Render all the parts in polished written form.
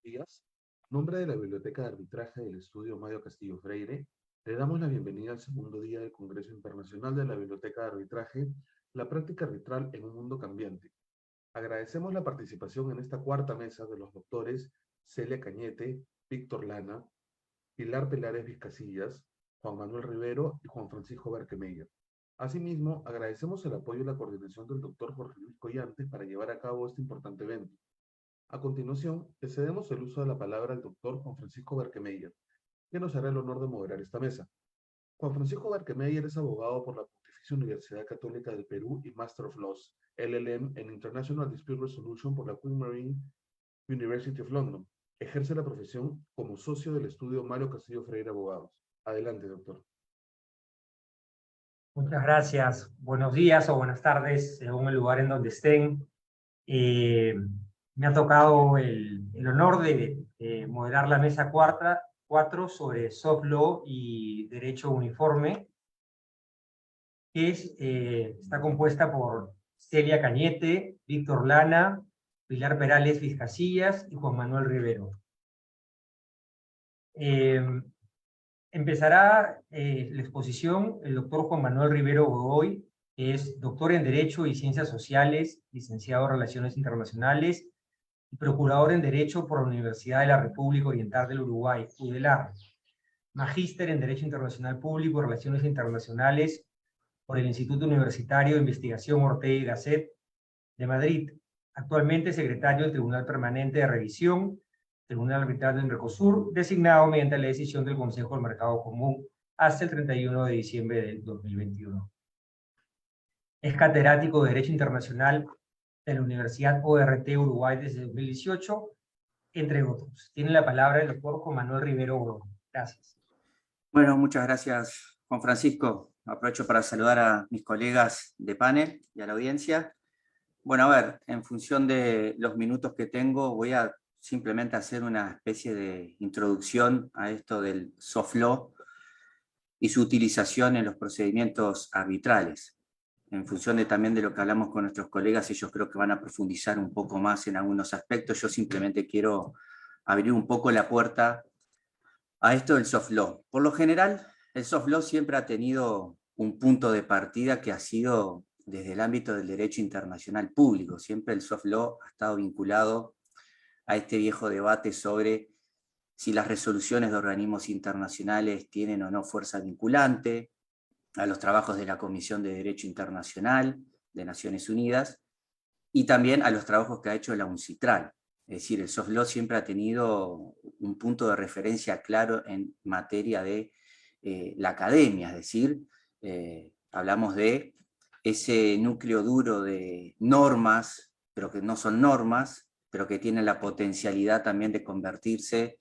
días. En nombre de la Biblioteca de Arbitraje del Estudio Mario Castillo Freire, le damos la bienvenida al segundo día del Congreso Internacional de la Biblioteca de Arbitraje, la práctica arbitral en un mundo cambiante. Agradecemos la participación en esta cuarta mesa de los doctores Celia Cañete, Víctor Lana, Pilar Pelares Vizcasillas, Juan Manuel Rivero y Juan Francisco Berkemeyer. Asimismo, agradecemos el apoyo y la coordinación del doctor Jorge Luis Collante para llevar a cabo este importante evento. A continuación, le cedemos el uso de la palabra al doctor Juan Francisco Berkemeyer, que nos hará el honor de moderar esta mesa. Juan Francisco Berkemeyer es abogado por la Pontificia Universidad Católica del Perú y Master of Laws, LLM en International Dispute Resolution por la Queen Mary University of London. Ejerce la profesión como socio del estudio Mario Castillo Freire Abogados. Adelante, doctor. Muchas gracias. Buenos días o buenas tardes, según el lugar en donde estén. Me ha tocado el honor de moderar la mesa 4 sobre soft law y derecho uniforme, que está compuesta por Celia Cañete, Víctor Lana, Pilar Perales Vizcasillas y Juan Manuel Rivero. Empezará la exposición el doctor Juan Manuel Rivero Godoy, que es doctor en Derecho y Ciencias Sociales, licenciado en Relaciones Internacionales y procurador en Derecho por la Universidad de la República Oriental del Uruguay, UDELAR. Magíster en Derecho Internacional Público y Relaciones Internacionales por el Instituto Universitario de Investigación Ortega y Gasset de Madrid. Actualmente secretario del Tribunal Permanente de Revisión, Tribunal Arbitral del Mercosur, designado mediante la decisión del Consejo del Mercado Común hasta el 31 de diciembre del 2021. Es catedrático de Derecho Internacional de la Universidad ORT Uruguay desde 2018, entre otros. Tiene la palabra el doctor Juan Manuel Rivero Godoy. Gracias. Bueno, muchas gracias, Juan Francisco. Aprovecho para saludar a mis colegas de panel y a la audiencia. Bueno, a ver, en función de los minutos que tengo, voy a simplemente hacer una especie de introducción a esto del soft law y su utilización en los procedimientos arbitrales. En función también de lo que hablamos con nuestros colegas, ellos creo que van a profundizar un poco más en algunos aspectos. Yo simplemente quiero abrir un poco la puerta a esto del soft law. Por lo general, el soft law siempre ha tenido un punto de partida que ha sido desde el ámbito del derecho internacional público. Siempre el soft law ha estado vinculado a este viejo debate sobre si las resoluciones de organismos internacionales tienen o no fuerza vinculante, a los trabajos de la Comisión de Derecho Internacional de Naciones Unidas, y también a los trabajos que ha hecho la UNCITRAL. Es decir, el soft law siempre ha tenido un punto de referencia claro en materia de la academia, es decir, hablamos de ese núcleo duro de normas, pero que no son normas, pero que tienen la potencialidad también de convertirse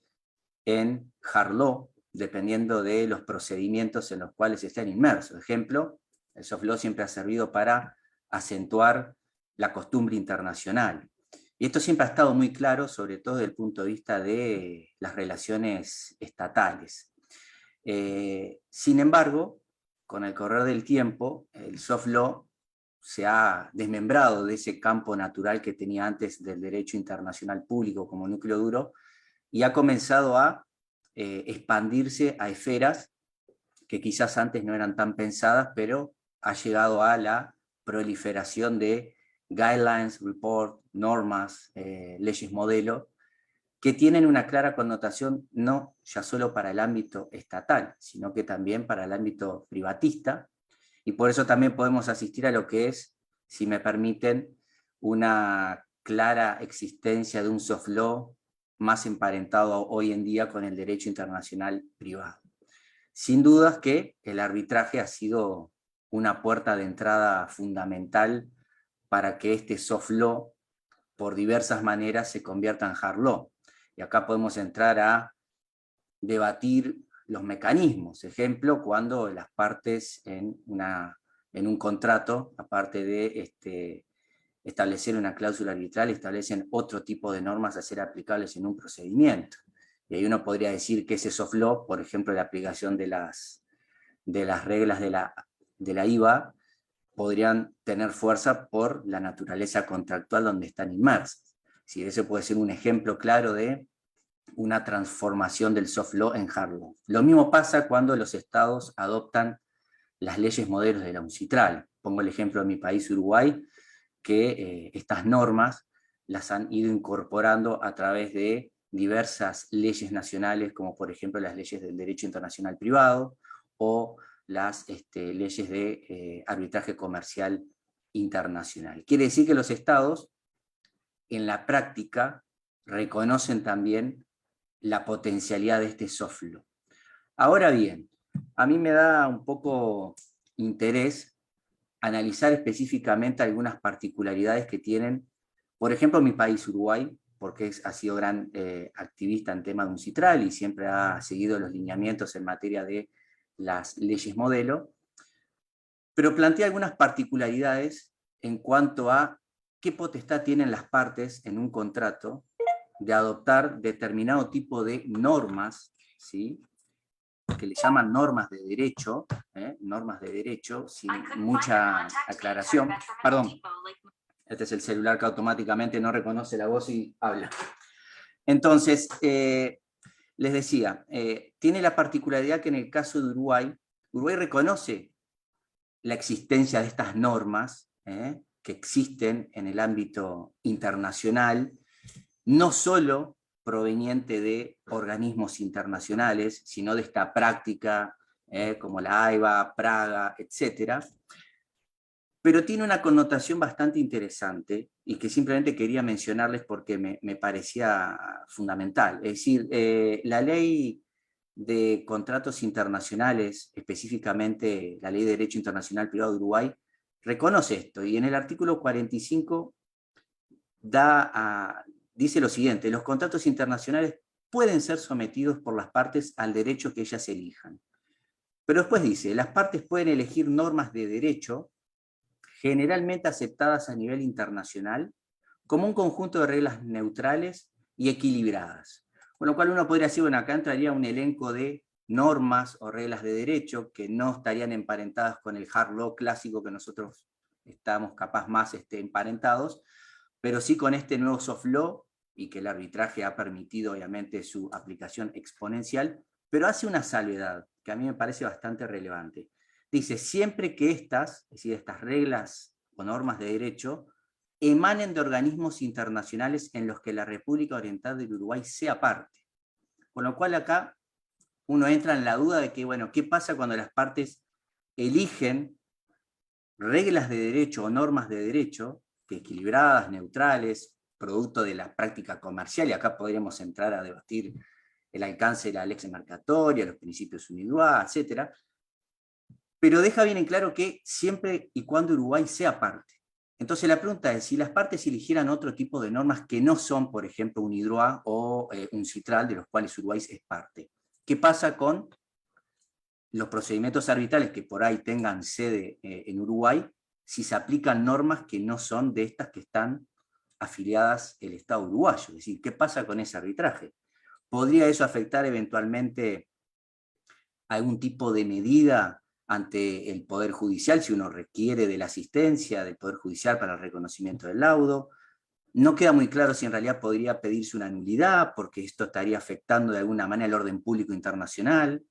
en hard law, dependiendo de los procedimientos en los cuales estén inmersos. Ejemplo, el soft law siempre ha servido para acentuar la costumbre internacional. Y esto siempre ha estado muy claro, sobre todo desde el punto de vista de las relaciones estatales. Sin embargo, con el correr del tiempo, el soft law se ha desmembrado de ese campo natural que tenía antes del derecho internacional público como núcleo duro, y ha comenzado a expandirse a esferas que quizás antes no eran tan pensadas, pero ha llegado a la proliferación de guidelines, report, normas, leyes modelo, que tienen una clara connotación no ya solo para el ámbito estatal, sino que también para el ámbito privatista, y por eso también podemos asistir a lo que es, si me permiten, una clara existencia de un soft law más emparentado hoy en día con el derecho internacional privado. Sin dudas que el arbitraje ha sido una puerta de entrada fundamental para que este soft law, por diversas maneras, se convierta en hard law. Y acá podemos entrar a debatir los mecanismos. Ejemplo, cuando las partes en un contrato, aparte de establecer una cláusula arbitral, establecen otro tipo de normas a ser aplicables en un procedimiento. Y ahí uno podría decir que ese soft law, por ejemplo, la aplicación de las reglas de la IVA, podrían tener fuerza por la naturaleza contractual donde están inmersas. Si ese puede ser un ejemplo claro de una transformación del soft law en hard law. Lo mismo pasa cuando los estados adoptan las leyes modelos de la UNCITRAL. Pongo el ejemplo de mi país, Uruguay, que estas normas las han ido incorporando a través de diversas leyes nacionales, como por ejemplo las leyes del derecho internacional privado o las leyes de arbitraje comercial internacional. Quiere decir que los estados, en la práctica, reconocen también la potencialidad de este soft law. Ahora bien, a mí me da un poco interés analizar específicamente algunas particularidades que tienen, por ejemplo, mi país, Uruguay, porque ha sido gran activista en tema de UNCITRAL y siempre ha seguido los lineamientos en materia de las leyes modelo, pero plantea algunas particularidades en cuanto a qué potestad tienen las partes en un contrato de adoptar determinado tipo de normas, ¿sí?, que le llaman normas de derecho, sin mucha aclaración. Perdón, este es el celular que automáticamente no reconoce la voz y habla. Entonces, les decía, tiene la particularidad que en el caso de Uruguay, Uruguay reconoce la existencia de estas normas que existen en el ámbito internacional, no solo proveniente de organismos internacionales, sino de esta práctica, como la AIBA, Praga, etc. Pero tiene una connotación bastante interesante y que simplemente quería mencionarles porque me parecía fundamental. Es decir, la ley de contratos internacionales, específicamente la ley de derecho internacional privado de Uruguay, reconoce esto, y en el artículo 45 dice lo siguiente: los contratos internacionales pueden ser sometidos por las partes al derecho que ellas elijan. Pero después dice, las partes pueden elegir normas de derecho generalmente aceptadas a nivel internacional como un conjunto de reglas neutrales y equilibradas. Con lo cual uno podría decir, bueno, acá entraría un elenco de normas o reglas de derecho que no estarían emparentadas con el hard law clásico que nosotros estamos capaz más emparentados, pero sí con este nuevo soft law, y que el arbitraje ha permitido obviamente su aplicación exponencial, pero hace una salvedad que a mí me parece bastante relevante. Dice, siempre que estas, es decir, estas reglas o normas de derecho, emanen de organismos internacionales en los que la República Oriental del Uruguay sea parte. Con lo cual acá uno entra en la duda de que, bueno, ¿qué pasa cuando las partes eligen reglas de derecho o normas de derecho que equilibradas, neutrales, producto de la práctica comercial, y acá podríamos entrar a debatir el alcance de la lex marcatoria, los principios UNIDROIT, etc., pero deja bien en claro que siempre y cuando Uruguay sea parte. Entonces la pregunta es, si las partes eligieran otro tipo de normas que no son, por ejemplo, UNIDROIT o UNCITRAL, de los cuales Uruguay es parte, ¿qué pasa con los procedimientos arbitrales que por ahí tengan sede en Uruguay, si se aplican normas que no son de estas que están afiliadas el Estado uruguayo? Es decir, ¿qué pasa con ese arbitraje? ¿Podría eso afectar eventualmente algún tipo de medida ante el Poder Judicial, si uno requiere de la asistencia del Poder Judicial para el reconocimiento del laudo? No queda muy claro si en realidad podría pedirse una nulidad, porque esto estaría afectando de alguna manera el orden público internacional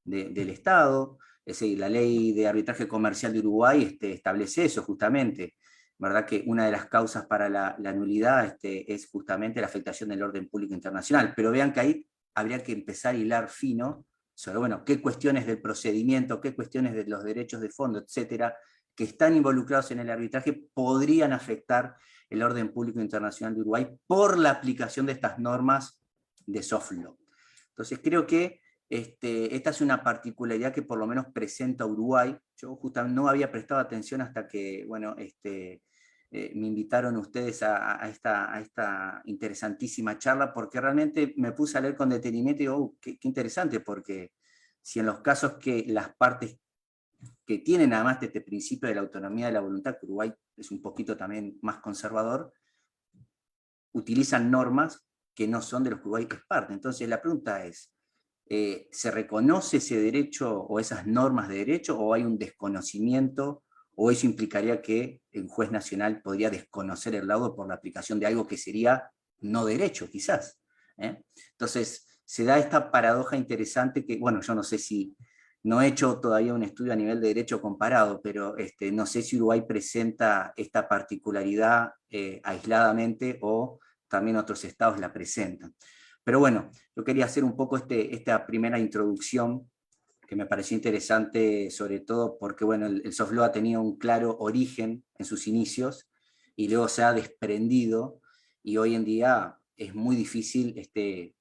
del Estado. Es decir, la ley de arbitraje comercial de Uruguay establece eso justamente, ¿verdad? Que una de las causas para la nulidad es justamente la afectación del orden público internacional. Pero vean que ahí habría que empezar a hilar fino sobre, bueno, qué cuestiones del procedimiento, qué cuestiones de los derechos de fondo, etcétera, que están involucrados en el arbitraje podrían afectar el orden público internacional de Uruguay por la aplicación de estas normas de soft law. Entonces creo que esta es una particularidad que por lo menos presenta Uruguay. Yo justamente no había prestado atención hasta que, bueno, me invitaron ustedes a esta interesantísima charla, porque realmente me puse a leer con detenimiento y digo, qué interesante, porque si en los casos que las partes que tienen además este principio de la autonomía de la voluntad, que Uruguay es un poquito también más conservador, utilizan normas que no son de los que Uruguay es parte. Entonces la pregunta es, ¿se reconoce ese derecho o esas normas de derecho, o hay un desconocimiento, o eso implicaría que el juez nacional podría desconocer el laudo por la aplicación de algo que sería no derecho, quizás? Entonces, se da esta paradoja interesante que, bueno, yo no sé si, no he hecho todavía un estudio a nivel de derecho comparado, pero no sé si Uruguay presenta esta particularidad aisladamente o también otros estados la presentan. Pero bueno, yo quería hacer un poco esta primera introducción que me pareció interesante, sobre todo porque bueno, el soft law ha tenido un claro origen en sus inicios y luego se ha desprendido, y hoy en día es muy difícil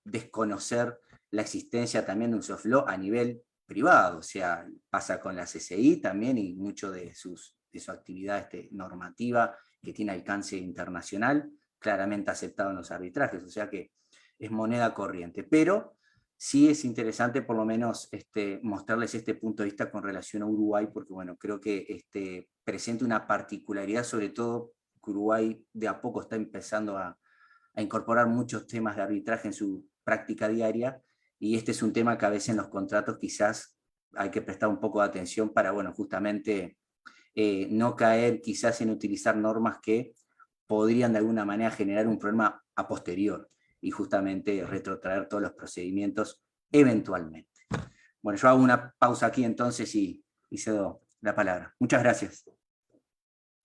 desconocer la existencia también de un soft law a nivel privado, o sea, pasa con la CCI también y mucho de su actividad normativa que tiene alcance internacional, claramente aceptado en los arbitrajes, o sea que es moneda corriente, pero sí es interesante por lo menos mostrarles este punto de vista con relación a Uruguay, porque bueno, creo que presenta una particularidad, sobre todo que Uruguay de a poco está empezando a incorporar muchos temas de arbitraje en su práctica diaria, y este es un tema que a veces en los contratos quizás hay que prestar un poco de atención para, bueno, justamente no caer quizás en utilizar normas que podrían de alguna manera generar un problema a posterior y justamente retrotraer todos los procedimientos eventualmente. Bueno, yo hago una pausa aquí entonces y cedo la palabra. Muchas gracias.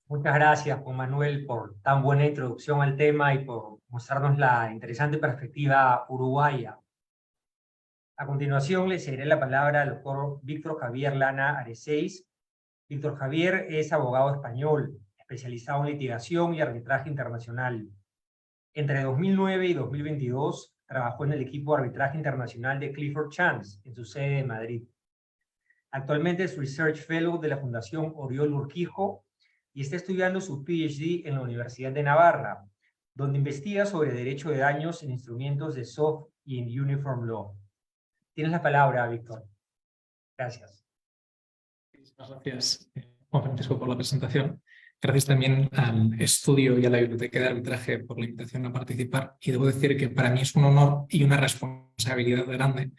Muchas gracias, Juan Manuel, por tan buena introducción al tema y por mostrarnos la interesante perspectiva uruguaya. A continuación, le cederé la palabra al doctor Víctor Javier Lana Areseis. Víctor Javier es abogado español, especializado en litigación y arbitraje internacional. Entre 2009 y 2022, trabajó en el equipo de arbitraje internacional de Clifford Chance, en su sede de Madrid. Actualmente es Research Fellow de la Fundación Oriol Urquijo y está estudiando su PhD en la Universidad de Navarra, donde investiga sobre derecho de daños en instrumentos de soft y en uniform law. Tienes la palabra, Víctor. Gracias. Muchas gracias, Juan Francisco, por la presentación. Gracias también al estudio y a la Biblioteca de Arbitraje por la invitación a participar. Y debo decir que para mí es un honor y una responsabilidad grande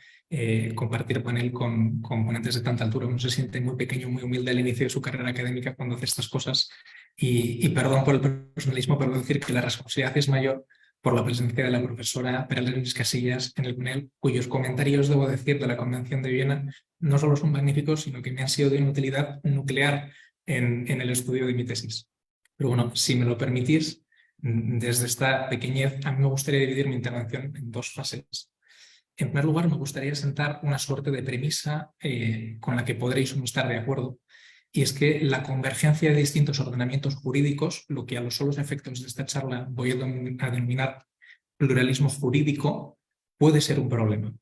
compartir panel con ponentes de tanta altura. Uno se siente muy pequeño, muy humilde al inicio de su carrera académica cuando hace estas cosas. Y perdón por el personalismo, pero debo decir que la responsabilidad es mayor por la presencia de la profesora Perales Casillas en el panel, cuyos comentarios, debo decir, de la Convención de Viena no solo son magníficos, sino que me han sido de una utilidad nuclear en el estudio de mi tesis. Pero bueno, si me lo permitís, desde esta pequeñez, a mí me gustaría dividir mi intervención en dos fases. En primer lugar, me gustaría sentar una suerte de premisa con la que podréis no estar de acuerdo, y es que la convergencia de distintos ordenamientos jurídicos, lo que a los solos efectos de esta charla voy a denominar pluralismo jurídico, puede ser un problema.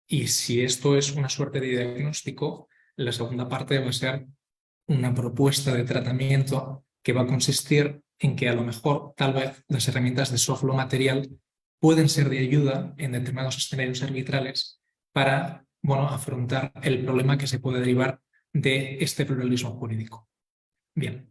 Y si esto es una suerte de diagnóstico, la segunda parte va a ser una propuesta de tratamiento que va a consistir en que a lo mejor tal vez las herramientas de soft law material pueden ser de ayuda en determinados escenarios arbitrales para, bueno, afrontar el problema que se puede derivar de este pluralismo jurídico. Bien.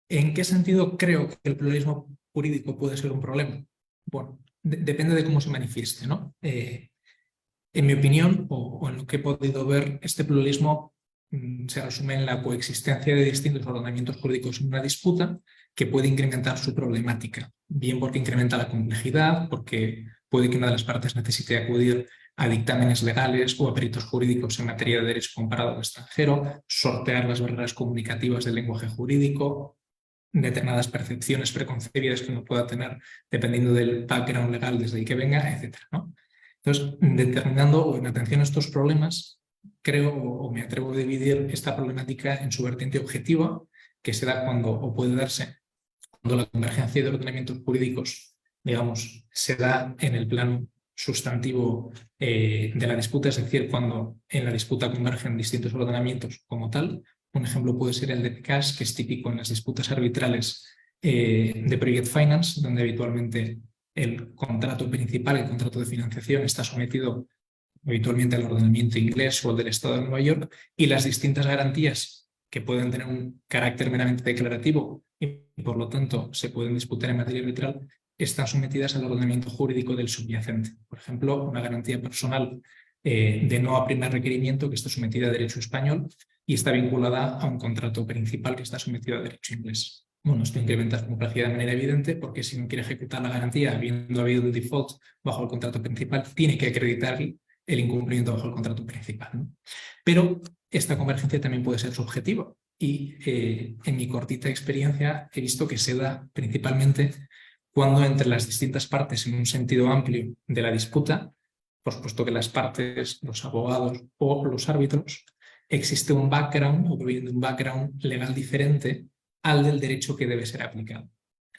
¿En qué sentido creo que el pluralismo jurídico puede ser un problema? Bueno, depende de cómo se manifieste, ¿no? En mi opinión, o en lo que he podido ver, este pluralismo se resume en la coexistencia de distintos ordenamientos jurídicos en una disputa que puede incrementar su problemática, bien porque incrementa la complejidad, porque puede que una de las partes necesite acudir a dictámenes legales o a peritos jurídicos en materia de derecho comparado al extranjero, sortear las barreras comunicativas del lenguaje jurídico, determinadas percepciones preconcebidas que uno pueda tener dependiendo del background legal desde el que venga, etc., ¿no? Entonces, determinando o en atención a estos problemas, creo o me atrevo a dividir esta problemática en su vertiente objetiva, que se da cuando, o puede darse, cuando la convergencia de ordenamientos jurídicos, digamos, se da en el plano sustantivo de la disputa, es decir, cuando en la disputa convergen distintos ordenamientos como tal. Un ejemplo puede ser el de PCAS, que es típico en las disputas arbitrales de Project Finance, donde habitualmente el contrato principal, el contrato de financiación, está sometido habitualmente al ordenamiento inglés o al del Estado de Nueva York, y las distintas garantías que pueden tener un carácter meramente declarativo y por lo tanto se pueden disputar en materia arbitral, están sometidas al ordenamiento jurídico del subyacente. Por ejemplo, una garantía personal de no apremiar requerimiento que está sometida a derecho español y está vinculada a un contrato principal que está sometido a derecho inglés. Bueno, esto incrementa su complejidad de manera evidente porque si no quiere ejecutar la garantía habiendo habido el default bajo el contrato principal, tiene que acreditar el incumplimiento bajo el contrato principal, ¿no? Pero esta convergencia también puede ser subjetiva y en mi cortita experiencia he visto que se da principalmente cuando entre las distintas partes en un sentido amplio de la disputa, por supuesto que las partes, los abogados o los árbitros, existe un background o proviene de un background legal diferente al del derecho que debe ser aplicado.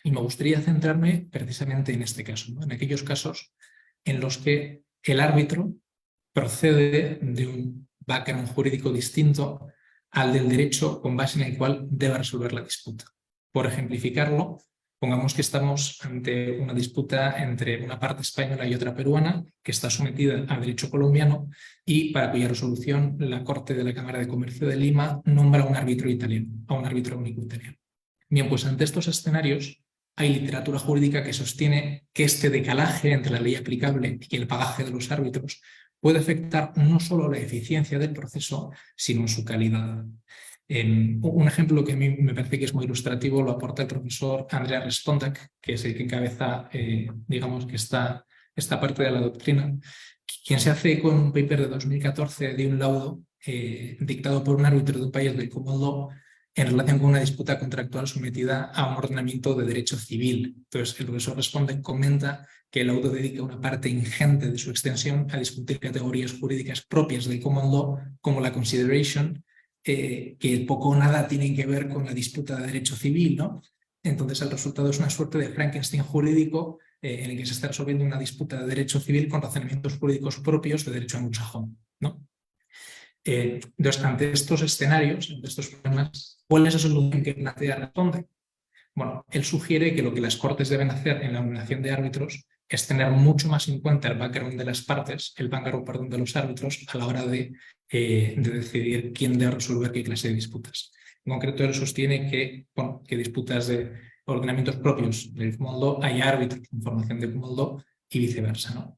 Y me gustaría centrarme precisamente en este caso, ¿no? En aquellos casos en los que el árbitro procede de un background jurídico distinto al del derecho con base en el cual debe resolver la disputa. Por ejemplificarlo, pongamos que estamos ante una disputa entre una parte española y otra peruana que está sometida a derecho colombiano y para cuya resolución la Corte de la Cámara de Comercio de Lima nombra a un árbitro italiano, a un árbitro único italiano. Bien, pues ante estos escenarios hay literatura jurídica que sostiene que este decalaje entre la ley aplicable y el bagaje de los árbitros puede afectar no solo la eficiencia del proceso, sino su calidad. Un ejemplo que a mí me parece que es muy ilustrativo lo aporta el profesor Andrea Respondak, que es el que encabeza, digamos, que esta parte de la doctrina, quien se hace con un paper de 2014 de un laudo dictado por un árbitro de un país del common law en relación con una disputa contractual sometida a un ordenamiento de derecho civil. Entonces, el profesor Respondak comenta que el laudo dedica una parte ingente de su extensión a discutir categorías jurídicas propias del common law, como la consideration, que poco o nada tienen que ver con la disputa de derecho civil, ¿no? Entonces el resultado es una suerte de Frankenstein jurídico en el que se está resolviendo una disputa de derecho civil con razonamientos jurídicos propios de derecho anglosajón, ¿no? Entonces, ante estos escenarios, ante estos problemas, ¿cuál es la solución que plantea Responde? Bueno, él sugiere que lo que las Cortes deben hacer en la nominación de árbitros es tener mucho más en cuenta el background de las partes, el background, perdón, de los árbitros a la hora de decidir quién debe resolver qué clase de disputas. En concreto, él sostiene que, bueno, que disputas de ordenamientos propios del common law hay árbitros en formación de common law y viceversa, ¿no?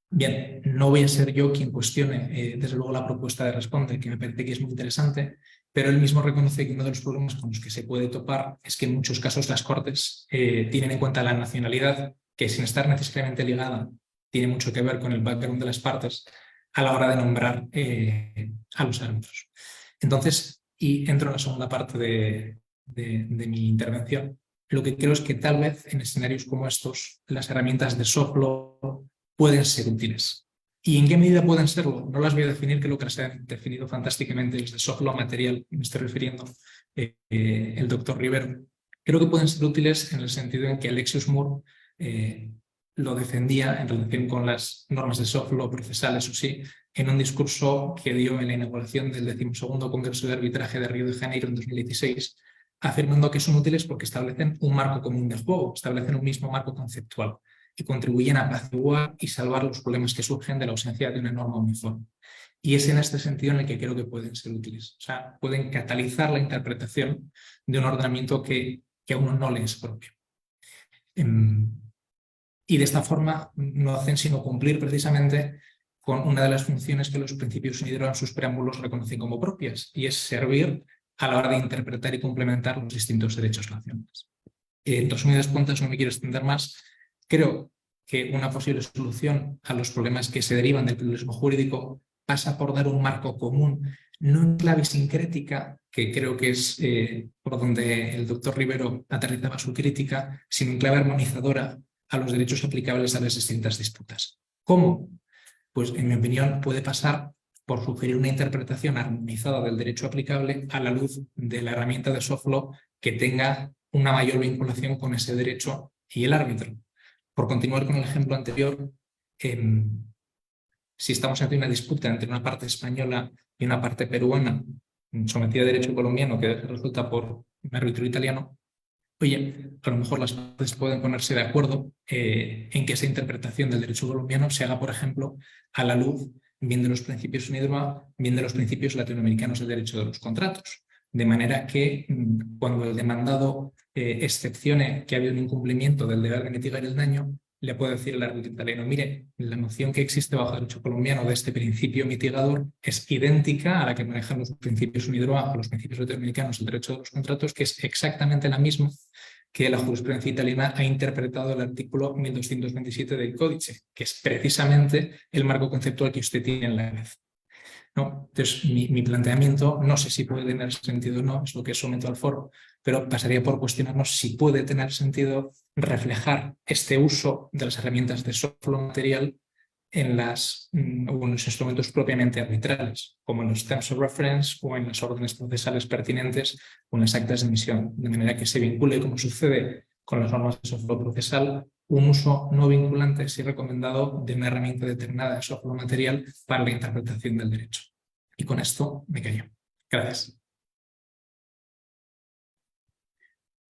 Bien, no voy a ser yo quien cuestione, desde luego, la propuesta de Responde, que me parece que es muy interesante, pero él mismo reconoce que uno de los problemas con los que se puede topar es que en muchos casos las Cortes tienen en cuenta la nacionalidad, que sin estar necesariamente ligada, tiene mucho que ver con el background de las partes a la hora de nombrar a los árbitros. Entonces, y entro en la segunda parte de mi intervención, lo que creo es que tal vez en escenarios como estos, las herramientas de soft law pueden ser útiles. ¿Y en qué medida pueden serlo? No las voy a definir, creo que las han definido fantásticamente los de soft law material, me estoy refiriendo el doctor Rivero. Creo que pueden ser útiles en el sentido en que Alexius Moore lo defendía en relación con las normas de soft law procesales, o sí, en un discurso que dio en la inauguración del 12º Congreso de Arbitraje de Río de Janeiro en 2016, afirmando que son útiles porque establecen un marco común de juego, establecen un mismo marco conceptual y contribuyen a apaciguar y salvar los problemas que surgen de la ausencia de una norma uniforme. Y es en este sentido en el que creo que pueden ser útiles. O sea, pueden catalizar la interpretación de un ordenamiento que a uno no le es propio. Y de esta forma no hacen sino cumplir precisamente con una de las funciones que los principios unidos en sus preámbulos reconocen como propias, y es servir a la hora de interpretar y complementar los distintos derechos nacionales. En resumidas cuentas, no me quiero extender más. Creo que una posible solución a los problemas que se derivan del pluralismo jurídico pasa por dar un marco común, no en clave sincrética, que creo que es por donde el doctor Rivero aterrizaba su crítica, sino en clave armonizadora a los derechos aplicables a las distintas disputas. ¿Cómo? Pues, en mi opinión, puede pasar por sugerir una interpretación armonizada del derecho aplicable a la luz de la herramienta de soft law que tenga una mayor vinculación con ese derecho y el árbitro. Por continuar con el ejemplo anterior, si estamos ante una disputa entre una parte española y una parte peruana sometida a derecho colombiano que resulta por un árbitro italiano, oye, a lo mejor las partes pueden ponerse de acuerdo en que esa interpretación del derecho colombiano se haga, por ejemplo, a la luz bien de los principios UNIDROIT, bien de los principios latinoamericanos del derecho de los contratos. De manera que cuando el demandado excepcione que ha habido un incumplimiento del deber de mitigar el daño, le puedo decir al árbitro italiano, mire, la noción que existe bajo el derecho colombiano de este principio mitigador es idéntica a la que manejan los principios UNIDROIT o los principios latinoamericanos del derecho de los contratos, que es exactamente la misma que la jurisprudencia italiana ha interpretado el artículo 1227 del Códice, que es precisamente el marco conceptual que usted tiene en la cabeza. ¿No? Entonces, mi planteamiento, no sé si puede tener sentido o no, es lo que someto al foro, pero pasaría por cuestionarnos si puede tener sentido reflejar este uso de las herramientas de soft law material en los instrumentos propiamente arbitrales, como en los terms of reference o en las órdenes procesales pertinentes o en las actas de emisión, de manera que se vincule, como sucede con las normas de soft law procesal, un uso no vinculante si recomendado de una herramienta determinada de soft law material para la interpretación del derecho. Y con esto me callo. Gracias.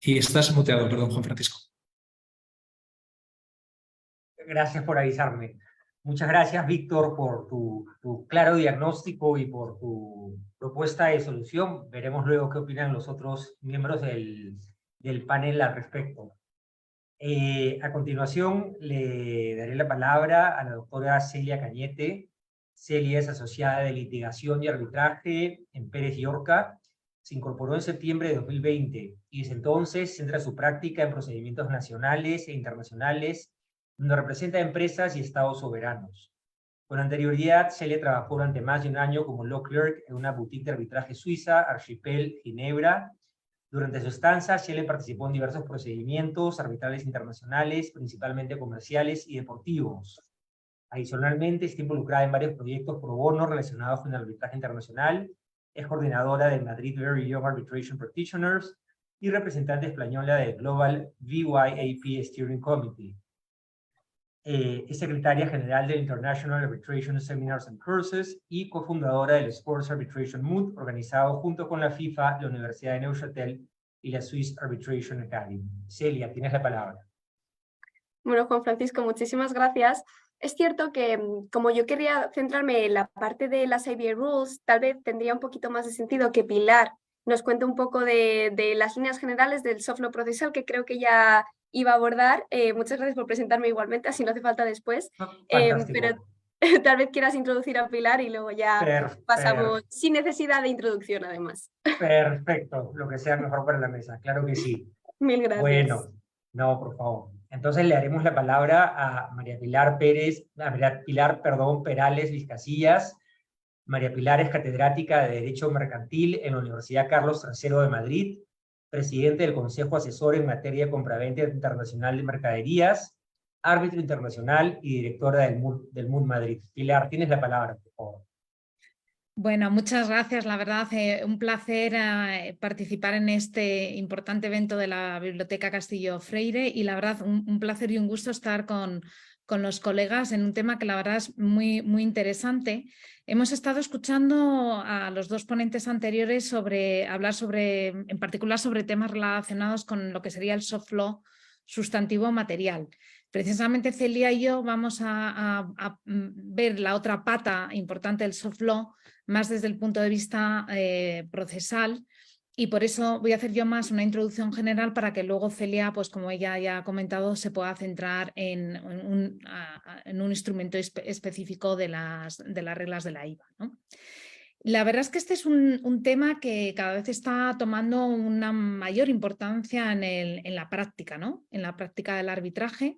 Y estás muteado, perdón, Juan Francisco. Gracias por avisarme. Muchas gracias, Víctor, por tu claro diagnóstico y por tu propuesta de solución. Veremos luego qué opinan los otros miembros del panel al respecto. A continuación, le daré la palabra a la doctora Celia Cañete. Celia es asociada de litigación y arbitraje en Pérez y Orca. Se incorporó en septiembre de 2020 y desde entonces centra su práctica en procedimientos nacionales e internacionales, donde representa empresas y estados soberanos. Con anterioridad, Celia trabajó durante más de un año como law clerk en una boutique de arbitraje suiza, Archipel, Ginebra. Durante su estancia, Celia participó en diversos procedimientos arbitrales internacionales, principalmente comerciales y deportivos. Adicionalmente, está involucrada en varios proyectos pro bono relacionados con el arbitraje internacional. Es coordinadora del Madrid Very Young Arbitration Practitioners y representante española del Global VYAP Steering Committee. Es secretaria general del International Arbitration Seminars and Courses y cofundadora del Sports Arbitration Mood, organizado junto con la FIFA, la Universidad de Neuchâtel y la Swiss Arbitration Academy. Celia, tienes la palabra. Bueno, Juan Francisco, muchísimas gracias. Es cierto que como yo quería centrarme en la parte de las IBA Rules, tal vez tendría un poquito más de sentido que Pilar nos cuente un poco de las líneas generales del soft law procesal, que creo que ya iba a abordar. Muchas gracias por presentarme igualmente, así no hace falta después. Pero tal vez quieras introducir a Pilar y luego ya pasamos sin necesidad de introducción, además. Perfecto, lo que sea mejor para la mesa, claro que sí. Mil gracias. Bueno, no, por favor. Entonces le daremos la palabra a María Pilar Perales Vizcasillas. María Pilar es catedrática de Derecho Mercantil en la Universidad Carlos III de Madrid, presidente del Consejo Asesor en materia de compraventa internacional de mercaderías, árbitro internacional y directora del MUD Madrid. Pilar, tienes la palabra, por favor. Bueno, muchas gracias. La verdad, un placer participar en este importante evento de la Biblioteca Castillo Freire y la verdad, un placer y un gusto estar con los colegas en un tema que la verdad es muy, muy interesante. Hemos estado escuchando a los dos ponentes anteriores hablar en particular sobre temas relacionados con lo que sería el soft law sustantivo material. Precisamente Celia y yo vamos a ver la otra pata importante del soft law más desde el punto de vista procesal, y por eso voy a hacer yo más una introducción general para que luego Celia, pues como ella ya ha comentado, se pueda centrar en un instrumento específico de las reglas de la IVA, ¿no? La verdad es que este es un tema que cada vez está tomando una mayor importancia en la práctica, ¿no? En la práctica del arbitraje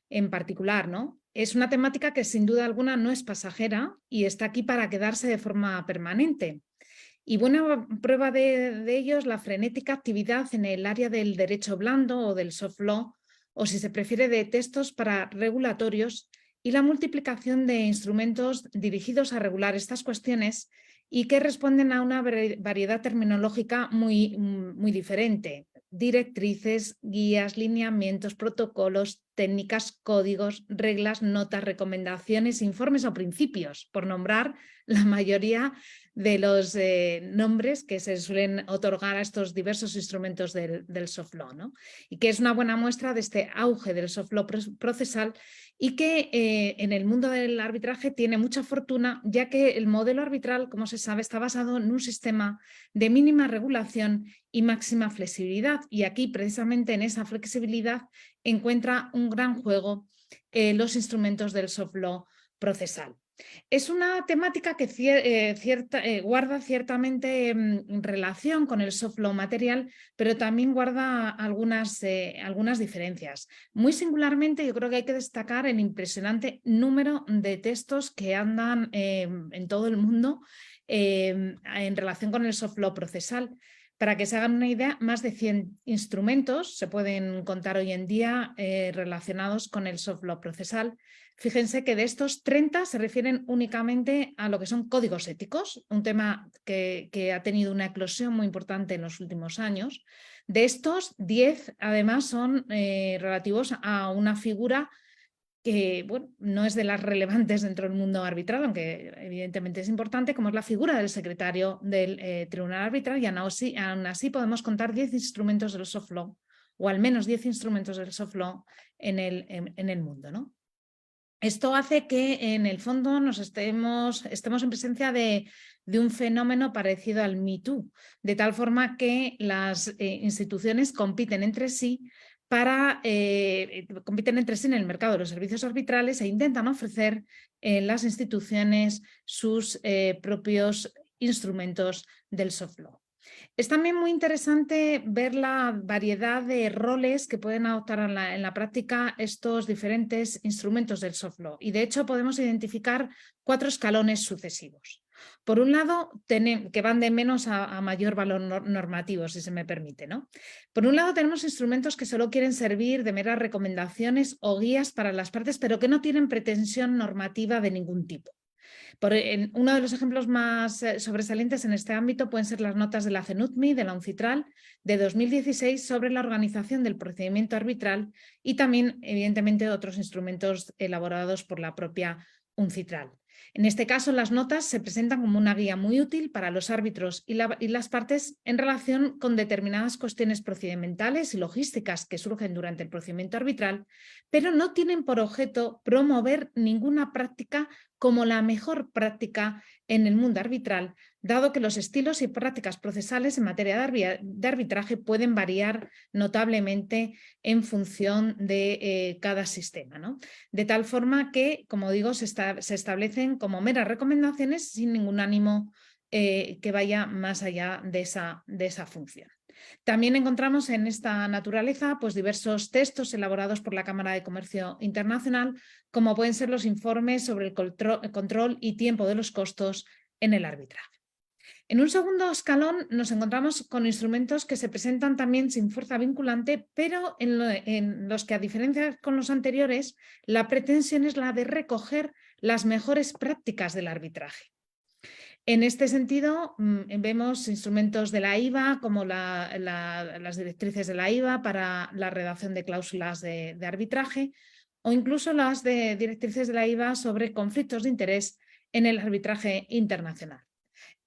en particular, ¿no? Es una temática que sin duda alguna no es pasajera y está aquí para quedarse de forma permanente. Y buena prueba de ello es la frenética actividad en el área del derecho blando o del soft law, o si se prefiere de textos para regulatorios, y la multiplicación de instrumentos dirigidos a regular estas cuestiones y que responden a una variedad terminológica muy, muy diferente. Directrices, guías, lineamientos, protocolos, técnicas, códigos, reglas, notas, recomendaciones, informes o principios, por nombrar la mayoría de los nombres que se suelen otorgar a estos diversos instrumentos del soft law, ¿no? Y que es una buena muestra de este auge del soft law procesal y que en el mundo del arbitraje tiene mucha fortuna, ya que el modelo arbitral, como se sabe, está basado en un sistema de mínima regulación y máxima flexibilidad, y aquí precisamente en esa flexibilidad encuentra un gran juego los instrumentos del soft law procesal. Es una temática que guarda ciertamente relación con el soft law material, pero también guarda algunas diferencias. Muy singularmente, yo creo que hay que destacar el impresionante número de textos que andan en todo el mundo en relación con el soft law procesal. Para que se hagan una idea, más de 100 instrumentos se pueden contar hoy en día relacionados con el soft law procesal. Fíjense que de estos 30 se refieren únicamente a lo que son códigos éticos, un tema que ha tenido una eclosión muy importante en los últimos años. De estos, 10 además son relativos a una figura que bueno, no es de las relevantes dentro del mundo arbitral, aunque evidentemente es importante, como es la figura del secretario del Tribunal Arbitral, y aún así podemos contar 10 instrumentos del soft law, o al menos 10 instrumentos del soft law en el mundo, ¿no? Esto hace que en el fondo estemos en presencia de un fenómeno parecido al Me Too, de tal forma que las instituciones compiten entre sí en el mercado de los servicios arbitrales e intentan ofrecer en las instituciones sus propios instrumentos del soft law. Es también muy interesante ver la variedad de roles que pueden adoptar en la práctica estos diferentes instrumentos del soft law, y de hecho podemos identificar 4 escalones sucesivos. Por un lado, que van de menos a mayor valor normativo, si se me permite, ¿no? Por un lado, tenemos instrumentos que solo quieren servir de meras recomendaciones o guías para las partes, pero que no tienen pretensión normativa de ningún tipo. Uno de los ejemplos más sobresalientes en este ámbito pueden ser las notas de la CENUTMI, de la UNCITRAL, de 2016 sobre la organización del procedimiento arbitral, y también, evidentemente, otros instrumentos elaborados por la propia UNCITRAL. En este caso, las notas se presentan como una guía muy útil para los árbitros y las partes en relación con determinadas cuestiones procedimentales y logísticas que surgen durante el procedimiento arbitral, pero no tienen por objeto promover ninguna práctica como la mejor práctica en el mundo arbitral, dado que los estilos y prácticas procesales en materia de arbitraje pueden variar notablemente en función de cada sistema, ¿no? De tal forma que, como digo, se establecen como meras recomendaciones sin ningún ánimo que vaya más allá de esa función. También encontramos en esta naturaleza pues, diversos textos elaborados por la Cámara de Comercio Internacional, como pueden ser los informes sobre el control y tiempo de los costos en el arbitraje. En un segundo escalón nos encontramos con instrumentos que se presentan también sin fuerza vinculante, pero en los que, a diferencia con los anteriores, la pretensión es la de recoger las mejores prácticas del arbitraje. En este sentido, vemos instrumentos de la IVA, como las directrices de la IVA para la redacción de cláusulas de arbitraje, o incluso las directrices de la IVA sobre conflictos de interés en el arbitraje internacional.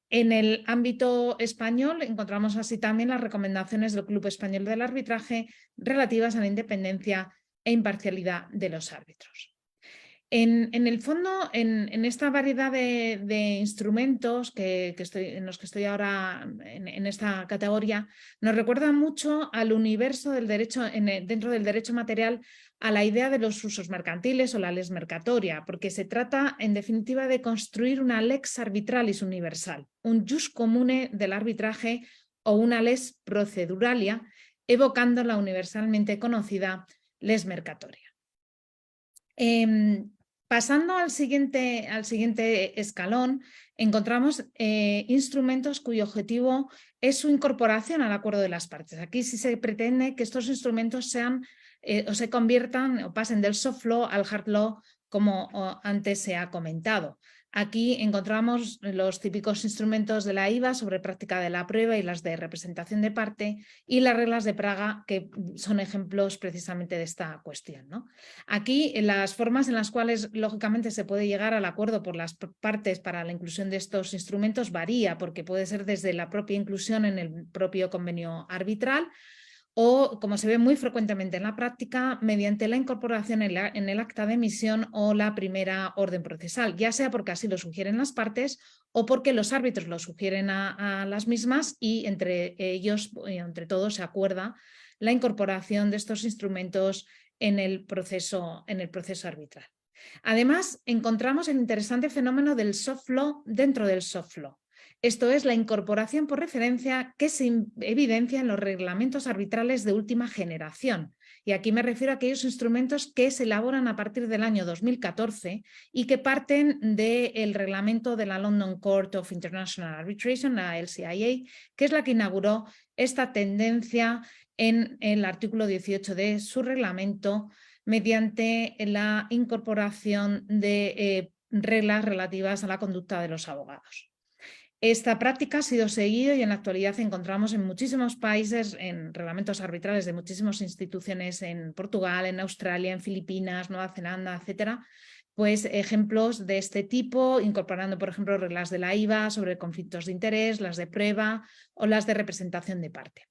En el ámbito español encontramos así también las recomendaciones del Club Español del Arbitraje relativas a la independencia e imparcialidad de los árbitros. En el fondo, en esta variedad de instrumentos en los que estoy ahora en esta categoría, nos recuerda mucho al universo del derecho, dentro del derecho material, a la idea de los usos mercantiles o la lex mercatoria, porque se trata, en definitiva, de construir una lex arbitralis universal, un jus comune del arbitraje o una lex proceduralia, evocando la universalmente conocida lex mercatoria. Pasando al siguiente escalón, encontramos instrumentos cuyo objetivo es su incorporación al acuerdo de las partes. Aquí sí se pretende que estos instrumentos sean o se conviertan o pasen del soft law al hard law, como antes se ha comentado. Aquí encontramos los típicos instrumentos de la IVA sobre práctica de la prueba y las de representación de parte, y las reglas de Praga, que son ejemplos precisamente de esta cuestión, ¿no? Aquí las formas en las cuales lógicamente se puede llegar al acuerdo por las partes para la inclusión de estos instrumentos varía, porque puede ser desde la propia inclusión en el propio convenio arbitral, o, como se ve muy frecuentemente en la práctica, mediante la incorporación en el acta de emisión o la primera orden procesal, ya sea porque así lo sugieren las partes o porque los árbitros lo sugieren a las mismas, y entre ellos, entre todos, se acuerda la incorporación de estos instrumentos en el proceso arbitral. Además, encontramos el interesante fenómeno del soft law dentro del soft law. Esto es la incorporación por referencia que se evidencia en los reglamentos arbitrales de última generación. Y aquí me refiero a aquellos instrumentos que se elaboran a partir del año 2014 y que parten del reglamento de la London Court of International Arbitration, la LCIA, que es la que inauguró esta tendencia en el artículo 18 de su reglamento mediante la incorporación de reglas relativas a la conducta de los abogados. Esta práctica ha sido seguida y en la actualidad encontramos en muchísimos países, en reglamentos arbitrales de muchísimas instituciones en Portugal, en Australia, en Filipinas, Nueva Zelanda, etcétera, pues ejemplos de este tipo, incorporando, por ejemplo, reglas de la IVA sobre conflictos de interés, las de prueba o las de representación de parte.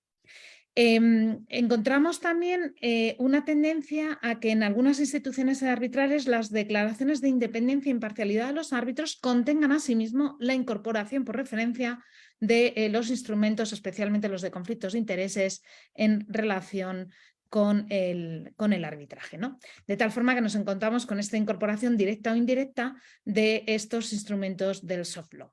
Encontramos también una tendencia a que en algunas instituciones arbitrales las declaraciones de independencia e imparcialidad de los árbitros contengan asimismo la incorporación por referencia de los instrumentos, especialmente los de conflictos de intereses, en relación con el arbitraje, ¿no? De tal forma que nos encontramos con esta incorporación directa o indirecta de estos instrumentos del soft law.